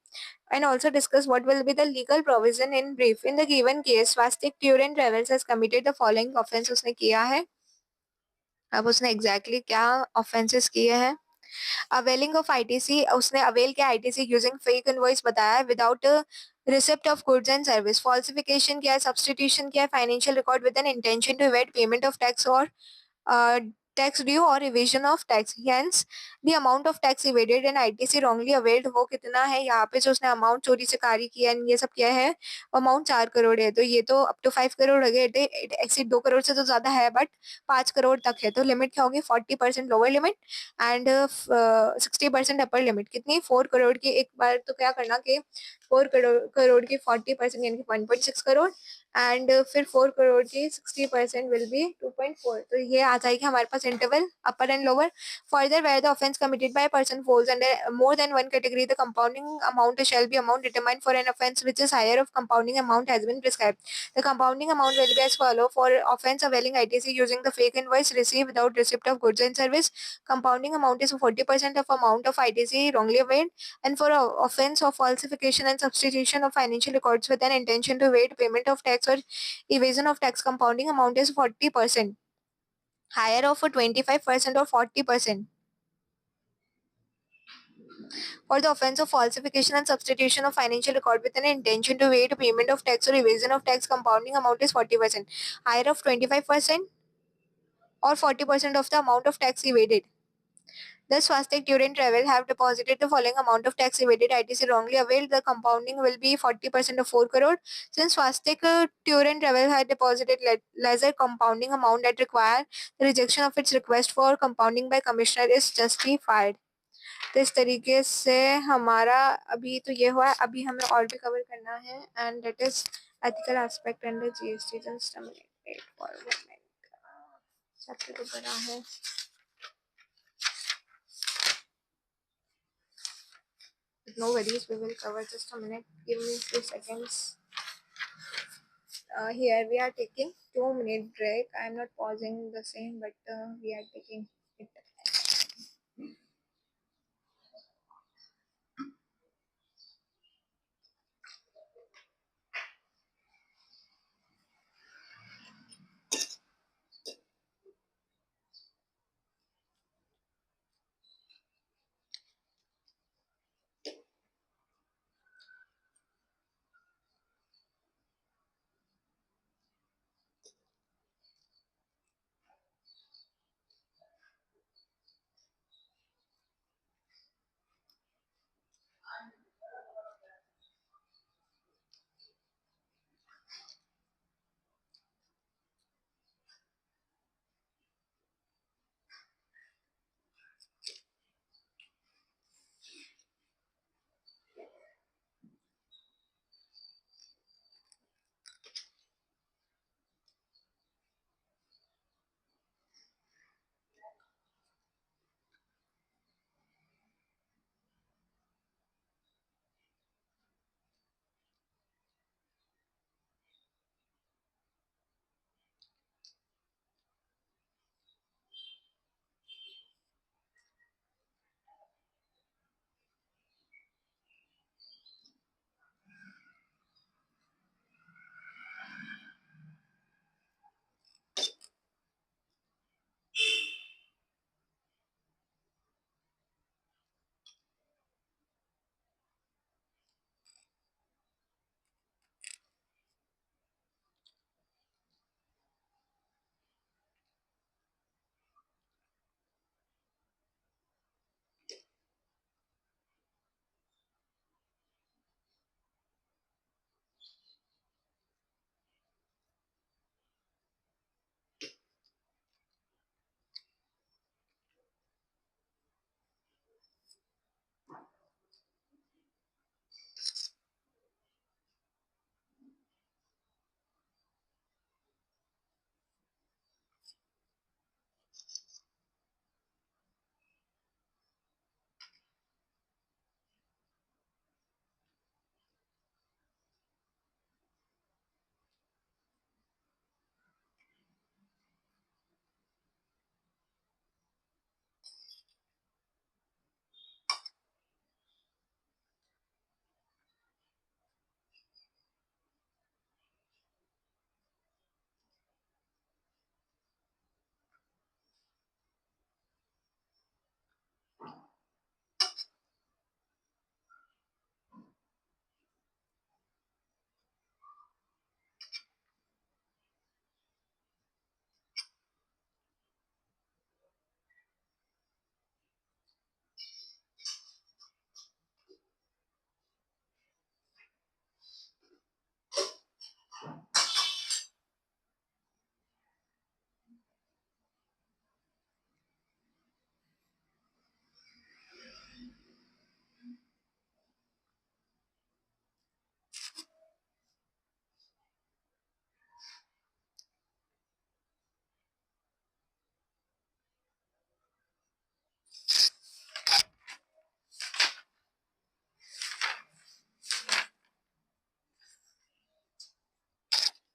[SPEAKER 1] and also discuss what will be the legal provision in brief. In the given case, Swastik Tour and Travels has committed the following offence. उसने किया है. अब उसने exactly क्या offences किए हैं. Availing of ITC, उसने avail किया ITC using fake invoice बताया है without a receipt of goods and service. Falsification किया है, substitution किया है, financial record with an intention to evade payment of tax or uh, tax due or evasion of tax. Hence, the amount of tax evaded and ITC wrongly availed वो कितना है. यहाँ पे जो उसने अमाउंट चोरी चकारी किया है ये सब किया है, अमाउंट 4 करोड़ है. तो ये तो अप टू 5 करोड़ हो गए. इट एक्सीड 2 करोड़ से तो ज्यादा है, बट 5 करोड़ तक है. तो लिमिट क्या होगी? 40% lower limit and 60% upper limit. कितनी? 4 करोड़ की. एक बार तो क्या करना कि 4 करोड़ की 40% यानी कि 1.6 करोड़, एंड फिर 4 करोड़ की 60% विल बी 2.4. तो ये आ जाएगी हमारे पास interval upper and lower. Further, where the offence committed by person falls under more than one category, the compounding amount shall be amount determined for an offence which is higher of compounding amount has been prescribed. The compounding amount will be as follow: for offense availing ITC using the fake invoice received without receipt of goods and service, compounding amount is 40% of amount of ITC wrongly availed, and for offense of falsification and substitution of financial records with an intention to evade payment of tax or evasion of tax, compounding amount is 40%, higher of 25% or 40%. For the offense of falsification and substitution of financial record with an intention to evade payment of tax or evasion of tax, compounding amount is 40%, higher of 25% or 40% of the amount of tax evaded. Thus, Swastik Tour and Travel have deposited the following amount of tax evaded ITC wrongly availed. The compounding will be 40% of 4 crore. Since Swastik Tour and Travel had deposited lesser compounding amount that require the rejection of its request for compounding by Commissioner is justified. तो इस तरीके से हमारा अभी तो ये हुआ है. अभी हमें और भी कवर करना है, and that is ethical aspect under GST. Just wait for a moment. सबसे तो बड़ा है. No worries, we will cover. Just a minute. Give me a few seconds. Here we are taking 2 minute break. I am not pausing the same, but we are taking it.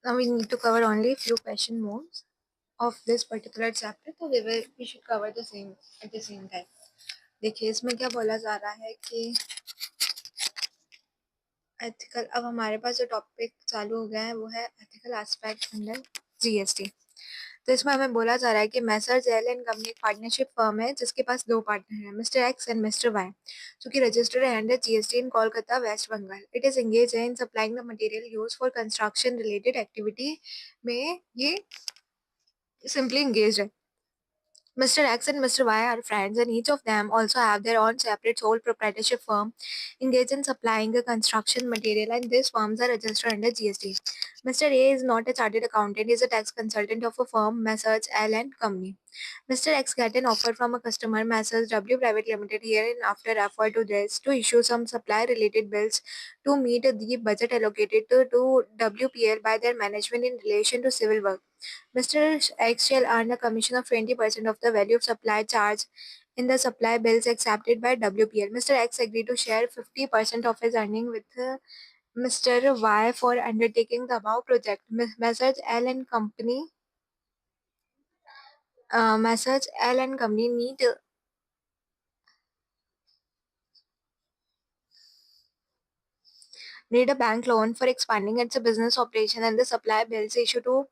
[SPEAKER 1] Now we need to cover only few question more of this particular chapter, तो we should cover the same at the same time. देखिए इसमें क्या बोला जा रहा है कि ethical, अब हमारे पास जो टॉपिक चालू हो गया है वो है एथिकल एस्पेक्ट अंडर जीएसटी। तो इसमें हमें बोला जा रहा है कि मैसर्स एल एंड कंपनी एक पार्टनरशिप फर्म है जिसके पास दो पार्टनर हैं, mister X and mister Y, जो कि रजिस्टर्ड है under GST in Kolkata, West Bengal. It is engage in supplying the material use for construction related activity में ये simply engaged है। Mr. X and Mr. Y are friends, and each of them also have their own separate sole proprietorship firm engaged in supplying the construction material, and these firms are registered under GST. Mr. A is not a chartered accountant; he is a tax consultant of a firm, Messrs. L and Company. Mr. X get an offer from a customer, Messrs. W Private Limited, hereinafter referred to this, to issue some supply-related bills to meet the budget allocated to WPL by their management in relation to civil work. Mr. X shall earn a commission of 20% of the value of supply charge in the supply bills accepted by WPL. Mr. X agreed to share 50% of his earning with Mr. Y for undertaking the above project. Messrs. L and Company, Messrs. L and Company need a bank loan for expanding its business operation, and the supply bills issued to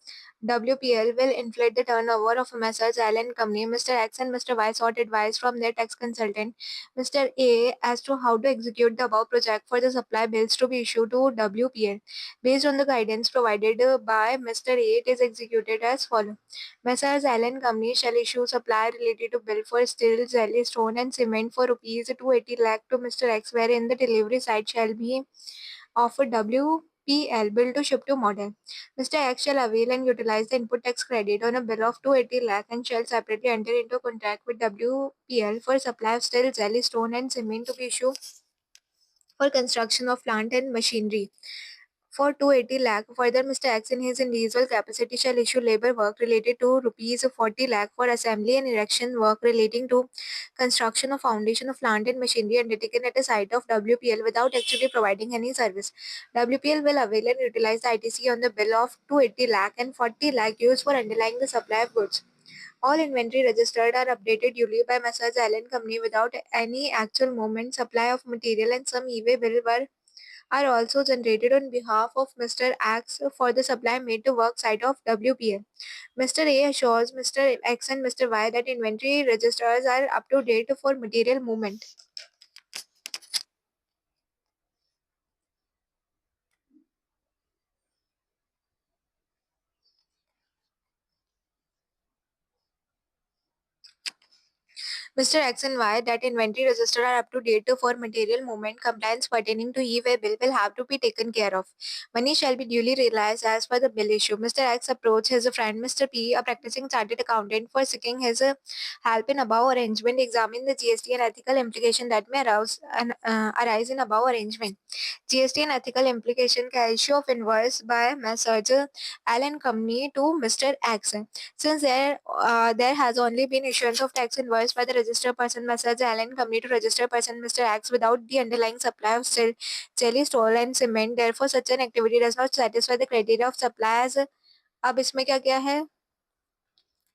[SPEAKER 1] WPL will inflate the turnover of Messrs. L and Company. Mr. X and Mr. Y sought advice from their tax consultant, Mr. A, as to how to execute the above project for the supply bills to be issued to WPL. Based on the guidance provided by Mr. A, it is executed as follows. Messrs. L and Company shall issue supply related to bill for steel, jelly, stone and cement for rupees 280 lakh to Mr. X, wherein the delivery site shall be of a WPL bill to ship to model. Mr. X shall avail and utilize the input tax credit on a bill of 280 lakh and shall separately enter into a contract with WPL for supply of steel, jelly, stone and cement to be issued for construction of plant and machinery for 280 lakh. Further, Mr. X in his individual capacity shall issue labor work related to rupees 40 lakh for assembly and erection work relating to construction of foundation of plant and machinery undertaken at a site of WPL without actually providing any service. WPL will avail and utilize the ITC on the bill of 280 lakh and 40 lakh used for underlying the supply of goods. All inventory registered are updated duly by Messrs. Allen Company without any actual movement. Supply of material and some e-way bill are also generated on behalf of Mr. X for the supply made to work site of WPL. Mr. A assures Mr. X and Mr. Y that inventory registers are up to date for material movement. Mr. X and Y that inventory register are up to date for material movement. Compliance pertaining to e-way bill will have to be taken care of. Money shall be duly realized as per the bill issue. Mr. X approached his friend Mr. P, a practicing chartered accountant, for seeking his help in above arrangement. Examine the GST and ethical implication that may arise in above arrangement. GST and ethical implication का issue of invoice by Messrs. Allen Company to Mr. X. Since there has only been issuance of tax invoice by the registered person Messrs. Allen Company to registered person Mr. X without the underlying supply of steel, jelly, stone and cement, therefore such an activity does not satisfy the criteria of supply as अब इसमें क्या क्या है,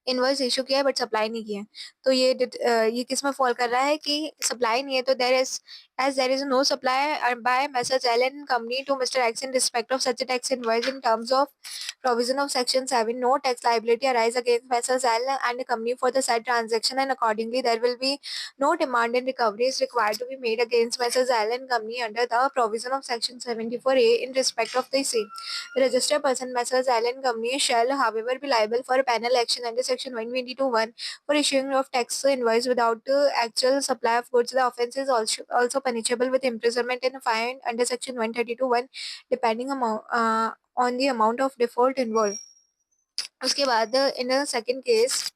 [SPEAKER 1] invoice issue किया है but supply नहीं किया है, तो ये किस में फॉल कर रहा है कि सप्लाई नहीं है, तो there is as there is no supply by Messrs. L and Company to Mr. X in respect of such a tax invoice in terms of provision of Section 7, no tax liability arise against Messrs. L and Company for the said transaction, and accordingly there will be no demand and recovery is required to be made against Messrs. L and Company under the provision of Section 74A in respect of the same. The registered person Messrs. L and Company shall, however, be liable for penal action under Section 122(1) for issuing of tax invoice without actual supply of goods. The offence is also punishable with imprisonment and a fine under Section 132(1) depending on the amount of default involved. उसके बाद in a second case,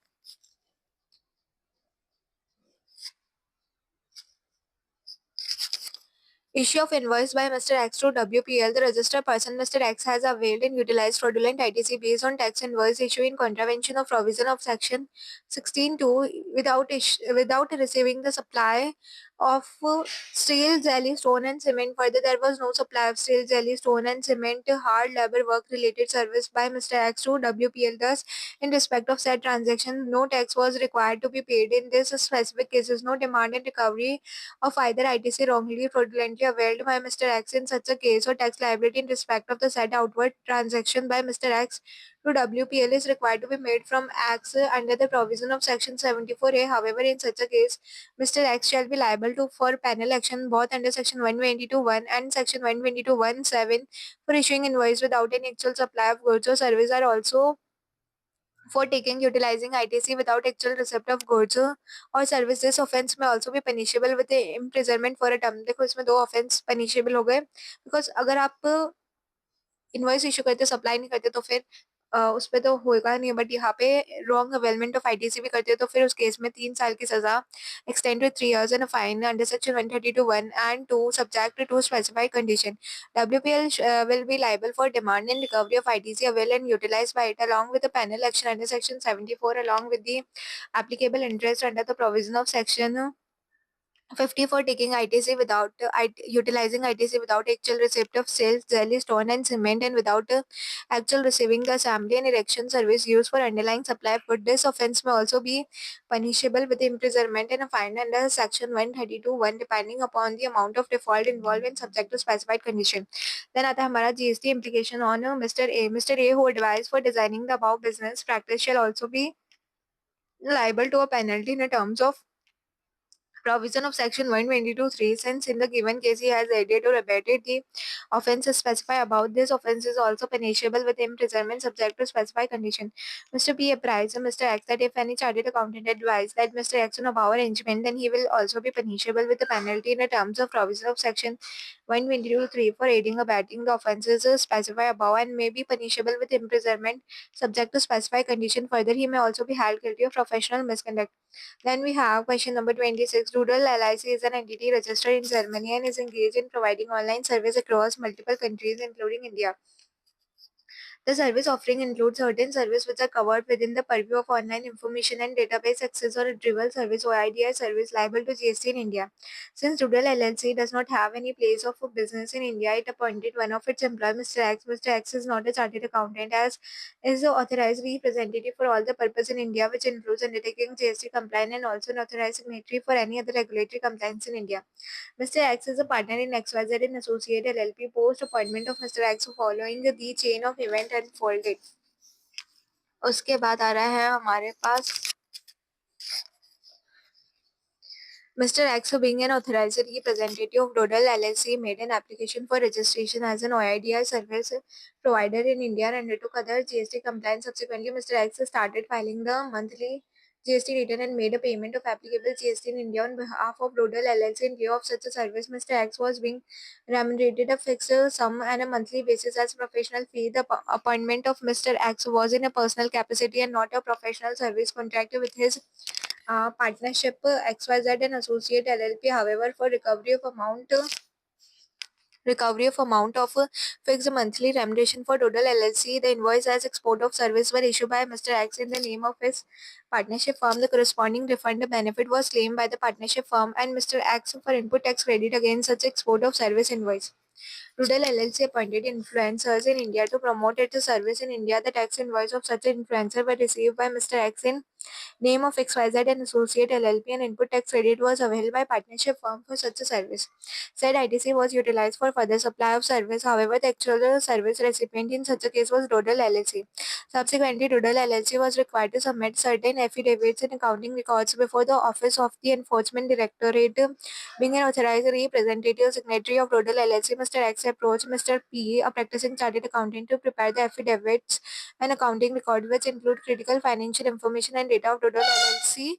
[SPEAKER 1] issue of invoice by Mr. X to WPL. The registered person Mr. X has availed and utilized fraudulent ITC based on tax invoice issue in contravention of provision of Section 16(2) without receiving the supply of steel, jelly, stone, and cement. Further, there was no supply of steel, jelly, stone, and cement, hard labor work related service by Mr. X to WPL. Thus, in respect of said transaction, no tax was required to be paid. In this specific cases, no demand and recovery of either ITC wrongly or fraudulently availed by Mr. X in such a case, or tax liability in respect of the said outward transaction by Mr. X to WPL is required to be made from X under the provision of Section 74A. However, in such a case, Mr. X shall be liable to for penal action both under Section 122(1) and Section 122(1)(7) for issuing invoice without any actual supply of goods or service, are also for taking utilizing ITC without actual receipt of goods or service. This offence may also be punishable with the imprisonment for a term. देखो इसमें दो offence punishable हो गए, because अगर आप invoice issue करते supply नहीं करते तो फिर उस पे तो होगा नहीं, बट यहाँ पे रॉन्ग अवेलमेंट ऑफ आईटीसी भी करते हो तो फिर उस केस में 3 साल की सजा extend to 3 years and fine under section 132(1) and 2 subject to specified condition. WPL will be liable for demand and recovery of ITC availed and utilized by it along with the penal action under section 74 along with the applicable interest under the provision of section 50 for taking ITC without utilizing ITC without actual receipt of sales, jelly, stone, and cement, and without actual receiving the assembly and erection service used for underlying supply of food. This offence may also be punishable with imprisonment and a fine under Section 132(1) depending upon the amount of default involved and subject to specified condition. Then आता है हमारा GST implication on Mr. A. Mr. A, who advised for designing the above business practice, shall also be liable to a penalty in the terms of provision of section 122(3), since in the given case he has aided or abetted the offences specified about. This offence is also punishable with imprisonment subject to specified condition. Mr. P apprised Mr. X that if any chartered accountant advised that Mr. X on a power arrangement, then he will also be punishable with the penalty in the terms of provision of section 122(3) for aiding or abetting the offences specified above, and may be punishable with imprisonment subject to specified condition. Further, he may also be held guilty of professional misconduct. Then we have question number 26. Doodle LIC is an entity registered in Germany and is engaged in providing online service across multiple countries, including India. The service offering includes certain services which are covered within the purview of online information and database access or retrieval service or IDI service liable to GST in India. Since Doodle LLC does not have any place of business in India, it appointed one of its employees, Mr. X. Mr. X is not a chartered accountant as is the authorized representative for all the purpose in India, which includes undertaking GST compliance and also an authorized signatory for any other regulatory compliance in India. Mr. X is a partner in XYZ and Associate LLP. Post appointment of Mr. X following the chain of event unfolded. उसके बाद आ रहा है हमारे पास Mr. X, being an authorized representative of Dodal LLC, made an application for registration as an OIDI service provider in India and undertook other GST compliance. Subsequently, Mr. X started filing the monthly GST return and made a payment of applicable GST in India on behalf of Dodal LLC. In lieu of such a service, Mr. X was being remunerated a fixed sum and a monthly basis as professional fee. The appointment of Mr. X was in a personal capacity and not a professional service contract with his partnership XYZ and Associate LLP. However, for recovery of amount of fixed monthly remuneration for Total LLC, the invoice as export of service were issued by Mr. X in the name of his partnership firm. The corresponding refund benefit was claimed by the partnership firm and Mr. X for input tax credit against such export of service invoice. Rudel LLC appointed influencers in India to promote its service in India. The tax invoice of such an influencer were received by Mr. X in name of XYZ and Associate LLP, and input tax credit was available by partnership firm for such a service. Said ITC was utilized for further supply of service. However, the actual service recipient in such a case was Dodal LLC. Subsequently, Dodal LLC was required to submit certain affidavits and accounting records before the Office of the Enforcement Directorate. Being an authorized representative signatory of Dodal LLC, Mr. X approached Mr. P, a practicing chartered accountant, to prepare the affidavits and accounting record which include critical financial information and data of Dodal LLC.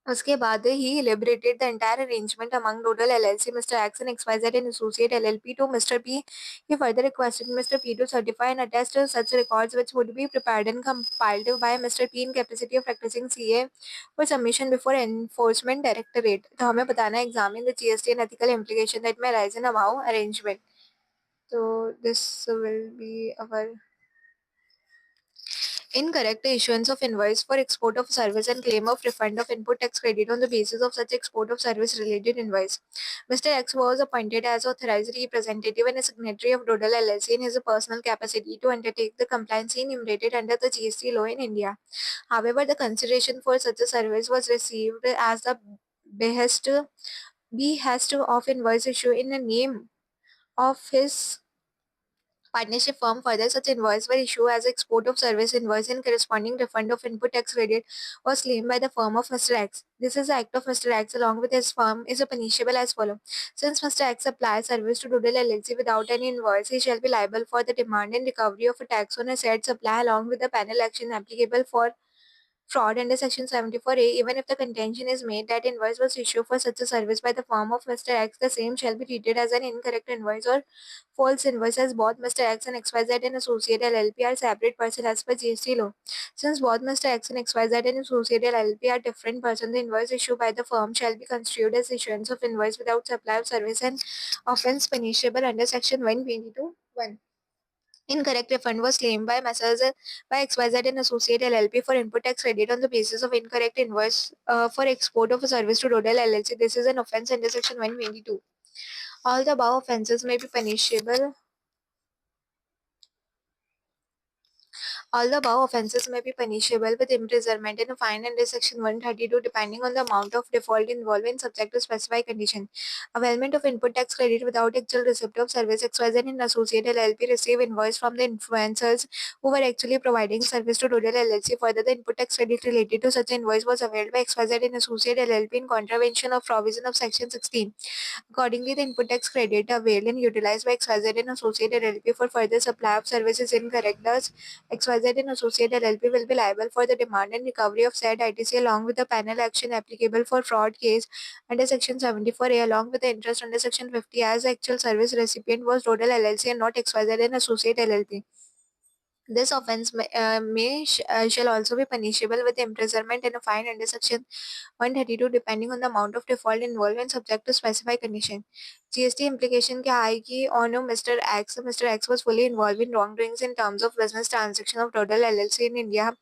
[SPEAKER 1] उसके बाद he elaborated the entire arrangement among Dodal LLC, Mr. X and XYZ and Associate LLP to Mr. P. He further requested Mr. P to certify and attest to such records which would be prepared and compiled by Mr. P in capacity of practicing CA for submission before Enforcement Directorate. तो हमें बताना है examine the GST and ethical implication that may arise in above arrangement. So this will be our Incorrect issuance of invoice for export of service and claim of refund of input tax credit on the basis of such export of service related invoice. Mr. X was appointed as authorized representative and a signatory of Dodal LLC in his personal capacity to undertake the compliance enumerated under the GST law in India. However, the consideration for such a service was received as the behest behest of invoice issue in the name of his partnership firm. Further, such invoice were issued as export of service invoice and corresponding refund of input tax credit was claimed by the firm of Mr. X. This is the act of Mr. X along with his firm is punishable as follows. Since Mr. X applies service to Doodle LLC without any invoice, he shall be liable for the demand and recovery of a tax on a said supply along with the penal action applicable for fraud under Section 74A, even if the contention is made that invoice was issued for such a service by the firm of Mr. X, the same shall be treated as an incorrect invoice or false invoice as both Mr. X and XYZ and Associate LLP are separate persons as per GST law. Since both Mr. X and XYZ and Associate LLP are different persons, the invoice issued by the firm shall be construed as issuance of invoice without supply of service and offence punishable under Section 122(1). Incorrect refund was claimed by Messrs. By XYZ and Associate LLP for input tax credit on the basis of incorrect invoice for export of a service to Dodal LLC. This is an offence under Section 122. All the above offences may be punishable All the above offences may be punishable with imprisonment and a fine under Section 132 depending on the amount of default involved and subject to specified condition. Availment of input tax credit without actual receipt of service. XYZ and Associate LLP receive invoice from the influencers who were actually providing service to Doodle LLC. Further, the input tax credit related to such invoice was availed by XYZ and Associate LLP in contravention of provision of Section 16. Accordingly, the input tax credit availed and utilized by XYZ and Associate LLP for further supply of services incorrect. Thus, XYZ and Associate LLP will be liable for the demand and recovery of said ITC along with the penal action applicable for fraud case under Section 74A along with the interest under Section 50 as the actual service recipient was Total LLC and not XYZ and Associate LLP. This offence shall also be punishable with imprisonment and a fine under Section 132 depending on the amount of default involved and subject to specified condition. GST implication क्या आएगी on Mr. X? Mr. X was fully involved in wrongdoings in terms of business transaction of Total LLC in India.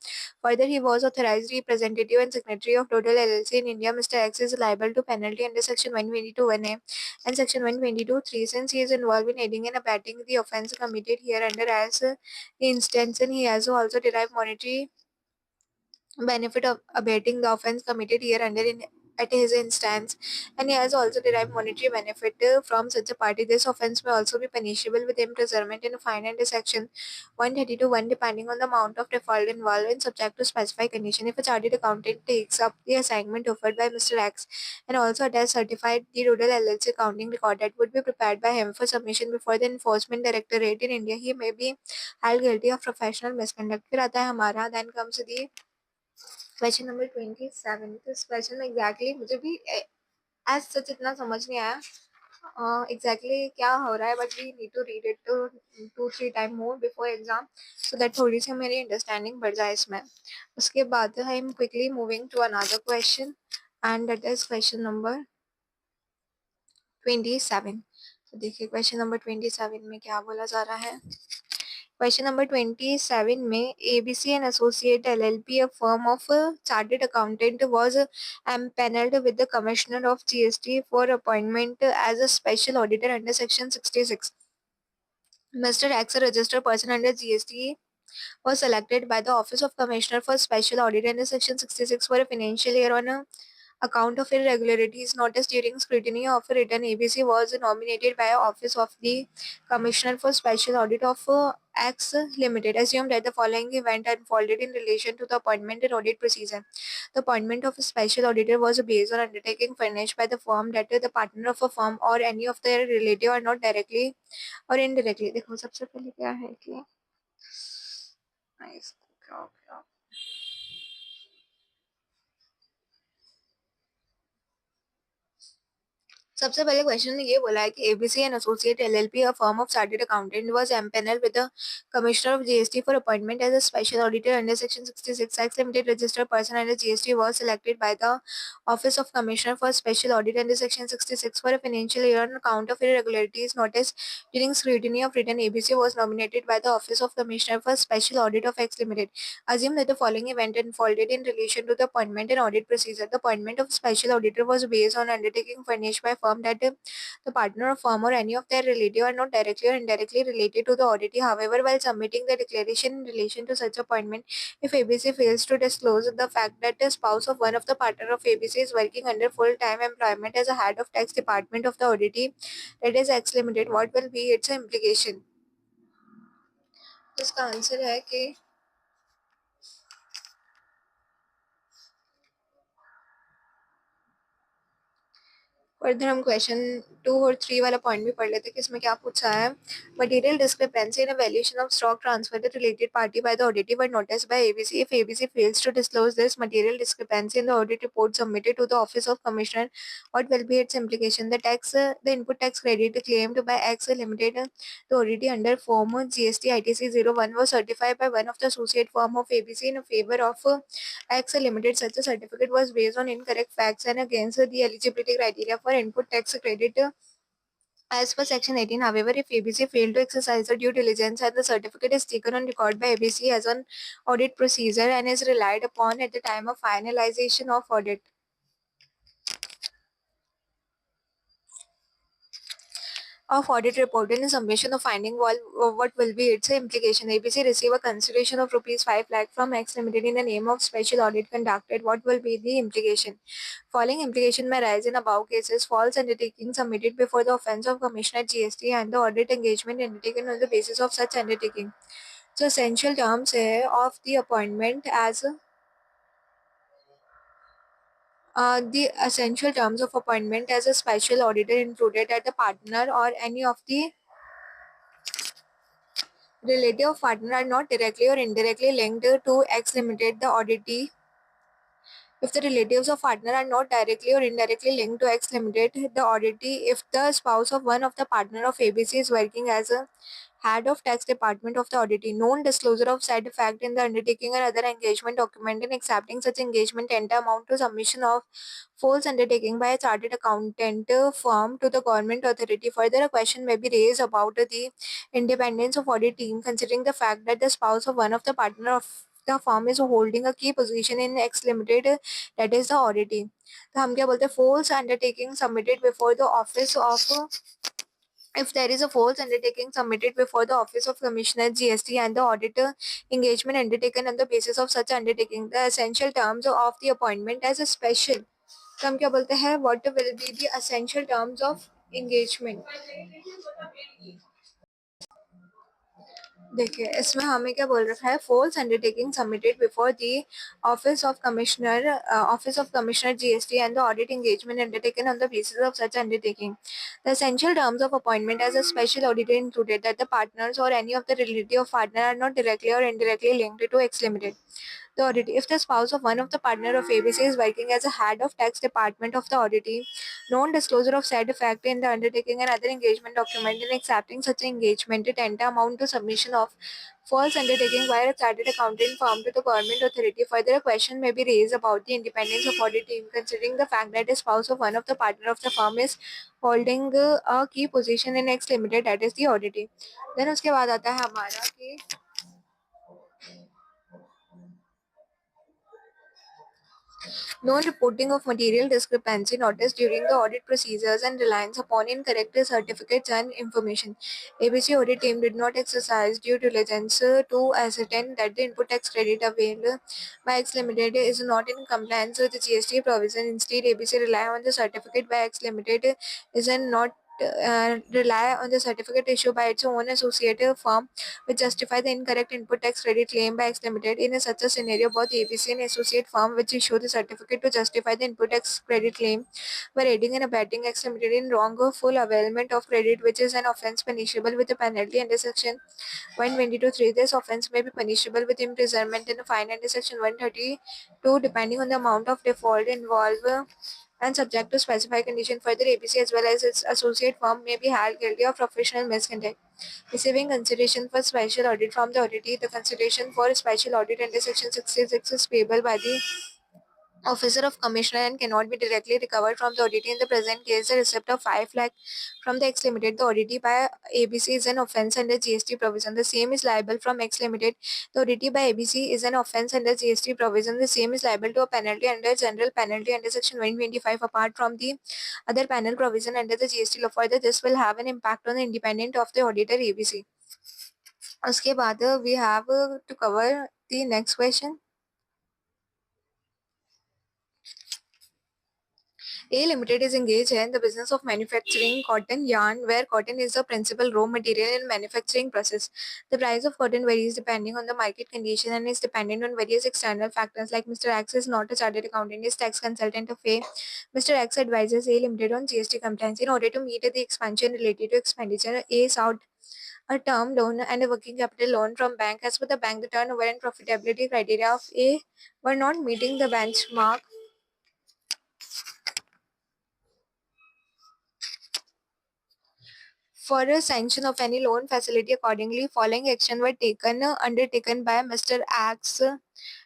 [SPEAKER 1] Further, he was authorized representative and secretary of Total LLC in India. Mr. X is liable to penalty under Section 122(1)(a) and Section 122(3) since he is involved in aiding and abetting the offence committed here under as instance, and he has also derived monetary benefit of abating the offence committed here under in at his instance, and he has also derived monetary benefit from such a party. This offence may also be punishable with imprisonment and a fine under Section 132(1) depending on the amount of default involved and subject to specified condition. If a chartered accountant takes up the assignment offered by Mr. X and also attach certified the Rural LLC accounting record that would be prepared by him for submission before the Enforcement Directorate in India, he may be held guilty of professional misconduct. फिर आता है हमारा then comes the question number 27. तो इस question में exactly मुझे भी as such इतना समझ नहीं आया एग्जैक्टली क्या हो रहा है, but we need to read it two three time more before exam so that थोड़ी सी मेरी अंडरस्टैंडिंग बढ़ जाए इसमें. उसके बाद I am quickly moving to another question and that is question number 27. तो देखिए क्वेश्चन नंबर 27 में क्या बोला जा रहा है. Question number 27 में ABC and Associate LLP, a firm of chartered accountant, was empaneled with the Commissioner of GST for appointment as a special auditor under Section 66. Mr. X, a registered person under GST, was selected by the Office of Commissioner for Special Audit under Section 66 for a financial year on account of irregularities noticed during scrutiny of a return. ABC was nominated by Office of the Commissioner for Special Audit of X Limited. Assume that the following event unfolded in relation to the appointment and audit procedure. The appointment of a special auditor was based on undertaking furnished by the firm that the partner of a firm or any of their relative are not directly or indirectly. देखो सबसे पहले क्या है कि इसको क्या हो गया. सबसे पहले क्वेश्चन ने ये बोला है कि ABC and associate LLP a firm of chartered accountant was empanelled with the commissioner of GST for appointment as a special auditor under section 66 act limited registered person under GST was selected by the office of commissioner for special audit under section 66 for a financial year on account of irregularities noticed during scrutiny of return. ABC was nominated by the office of commissioner for special audit of X limited. Assume that the following event unfolded in relation to the appointment and audit procedure. The appointment of special auditor was based on undertaking furnished by firm that the partner of firm or any of their relative are not directly or indirectly related to the auditee. However, while submitting the declaration in relation to such appointment, if ABC fails to disclose the fact that the spouse of one of the partner of ABC is working under full-time employment as a head of tax department of the auditee, that is X Limited, what will be its implication? इसका answer है कि further हम question 2 और 3 वाला point भी पढ़ लेते हैं कि इसमें क्या पूछा है. Material discrepancy in valuation of stock transfer the related party by the auditor were notice by ABC. If ABC fails to disclose this material discrepancy in the audit report submitted to the office of commissioner, what will be its implication? The input tax credit claimed by X Limited, the auditor under form GST ITC 01 was certified by one of the associate firm of ABC in favor of X Limited. Such a certificate was based on incorrect facts and against the eligibility criteria for input tax credit as per Section 18. However, if ABC failed to exercise the due diligence and the certificate is taken on record by ABC as an audit procedure and is relied upon at the time of finalization of audit report in a submission of finding what will be its implication. ABC receive a consideration of rupees 5 lakh from X Limited in the name of special audit conducted. What will be the implication? Following implication may arise in above cases: false undertaking submitted before the offence of Commissioner GST and the audit engagement undertaken on the basis of such undertaking. So essential terms है of the appointment as the essential terms of appointment as a special auditor included that the partner or any of the relative of partner are not directly or indirectly linked to X Limited, the auditee. If the relatives of partner are not directly or indirectly linked to X Limited, the auditee, if the spouse of one of the partner of ABC is working as a head of tax department of the auditee, known disclosure of said fact in the undertaking or other engagement document and accepting such engagement tender amount to submission of false undertaking by a chartered accountant firm to the government authority. Further, a question may be raised about the independence of audit team considering the fact that the spouse of one of the partner of the firm is holding a key position in X Limited, that is the auditing. तो हम क्या बोलते हैं false undertaking submitted before the office of if there is a false undertaking submitted before the office of commissioner GST and the auditor engagement undertaken on the basis of such undertaking, the essential terms of the appointment as a special. तो हम क्या बोलते हैं what will be the essential terms of engagement. देखिए इसमें हमें क्या बोल रखा है false undertaking submitted before the office of commissioner GST and the audit engagement undertaken on the basis of such undertaking. The essential terms of appointment as a special auditor included that the partners or any of the relative of partner are not directly or indirectly linked to X Limited. The auditee, if the spouse of one of the partner of ABC is working as a head of tax department of the auditee, non-disclosure of said fact in the undertaking and other engagement document and accepting such engagement to tender amount to submission of false undertaking by a chartered accountant firm to the government authority. Further, a question may be raised about the independence of audit team considering the fact that the spouse of one of the partner of the firm is holding a key position in X Limited, that is the auditee. Then उसके बाद आता है हमारा कि non-reporting of material discrepancy noticed during the audit procedures and reliance upon incorrect certificates and information. ABC audit team did not exercise due diligence to ascertain that the input tax credit availed by X Limited is not in compliance with the GST provision. Instead, ABC rely on the certificate by X Limited is not rely on the certificate issued by its own associated firm which justify the incorrect input tax credit claim by X Limited. In such a scenario, both ABC and associate firm which issue the certificate to justify the input tax credit claim were aiding and abetting X Limited in wrongful availment of credit, which is an offence punishable with a penalty under Section 122(3). This offence may be punishable with imprisonment and a fine under Section 132 depending on the amount of default involved and subject to specified condition. Further, ABC as well as its associate firm may be held guilty of professional misconduct. Receiving consideration for special audit from the auditee, the consideration for special audit under Section 66 is payable by the officer of commissioner and cannot be directly recovered from the auditee. In the present case, the receipt of 5 lakh from the X Limited, the auditee by ABC is an offence under GST provision. The same is liable from X Limited. The auditee by ABC is an offence under GST provision. The same is liable to a penalty under general penalty under Section 125 apart from the other penal provision under the GST law. Further, this will have an impact on the independence of the auditor ABC. उसके बाद we have to cover the next question. A Limited is engaged in the business of manufacturing cotton yarn, where cotton is the principal raw material in manufacturing process. The price of cotton varies depending on the market condition and is dependent on various external factors. Like Mr. X is not a chartered accountant, is tax consultant of A. Mr. X advises A Limited on GST compliance. In order to meet the expansion related to expenditure, A sought a term loan and a working capital loan from bank. As per the bank, the turnover and profitability criteria of A were not meeting the benchmark for a sanction of any loan facility. Accordingly, following action were undertaken by Mr. X,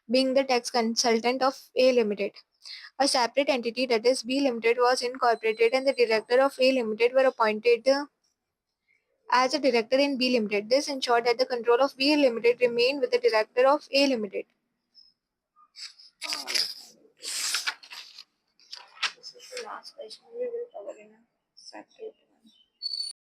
[SPEAKER 1] being the tax consultant of A Limited. A separate entity, that is B Limited, was incorporated and the director of A Limited were appointed as a director in B Limited. This ensured that the control of B Limited remained with the director of A Limited. This is the last question we will cover in a separate.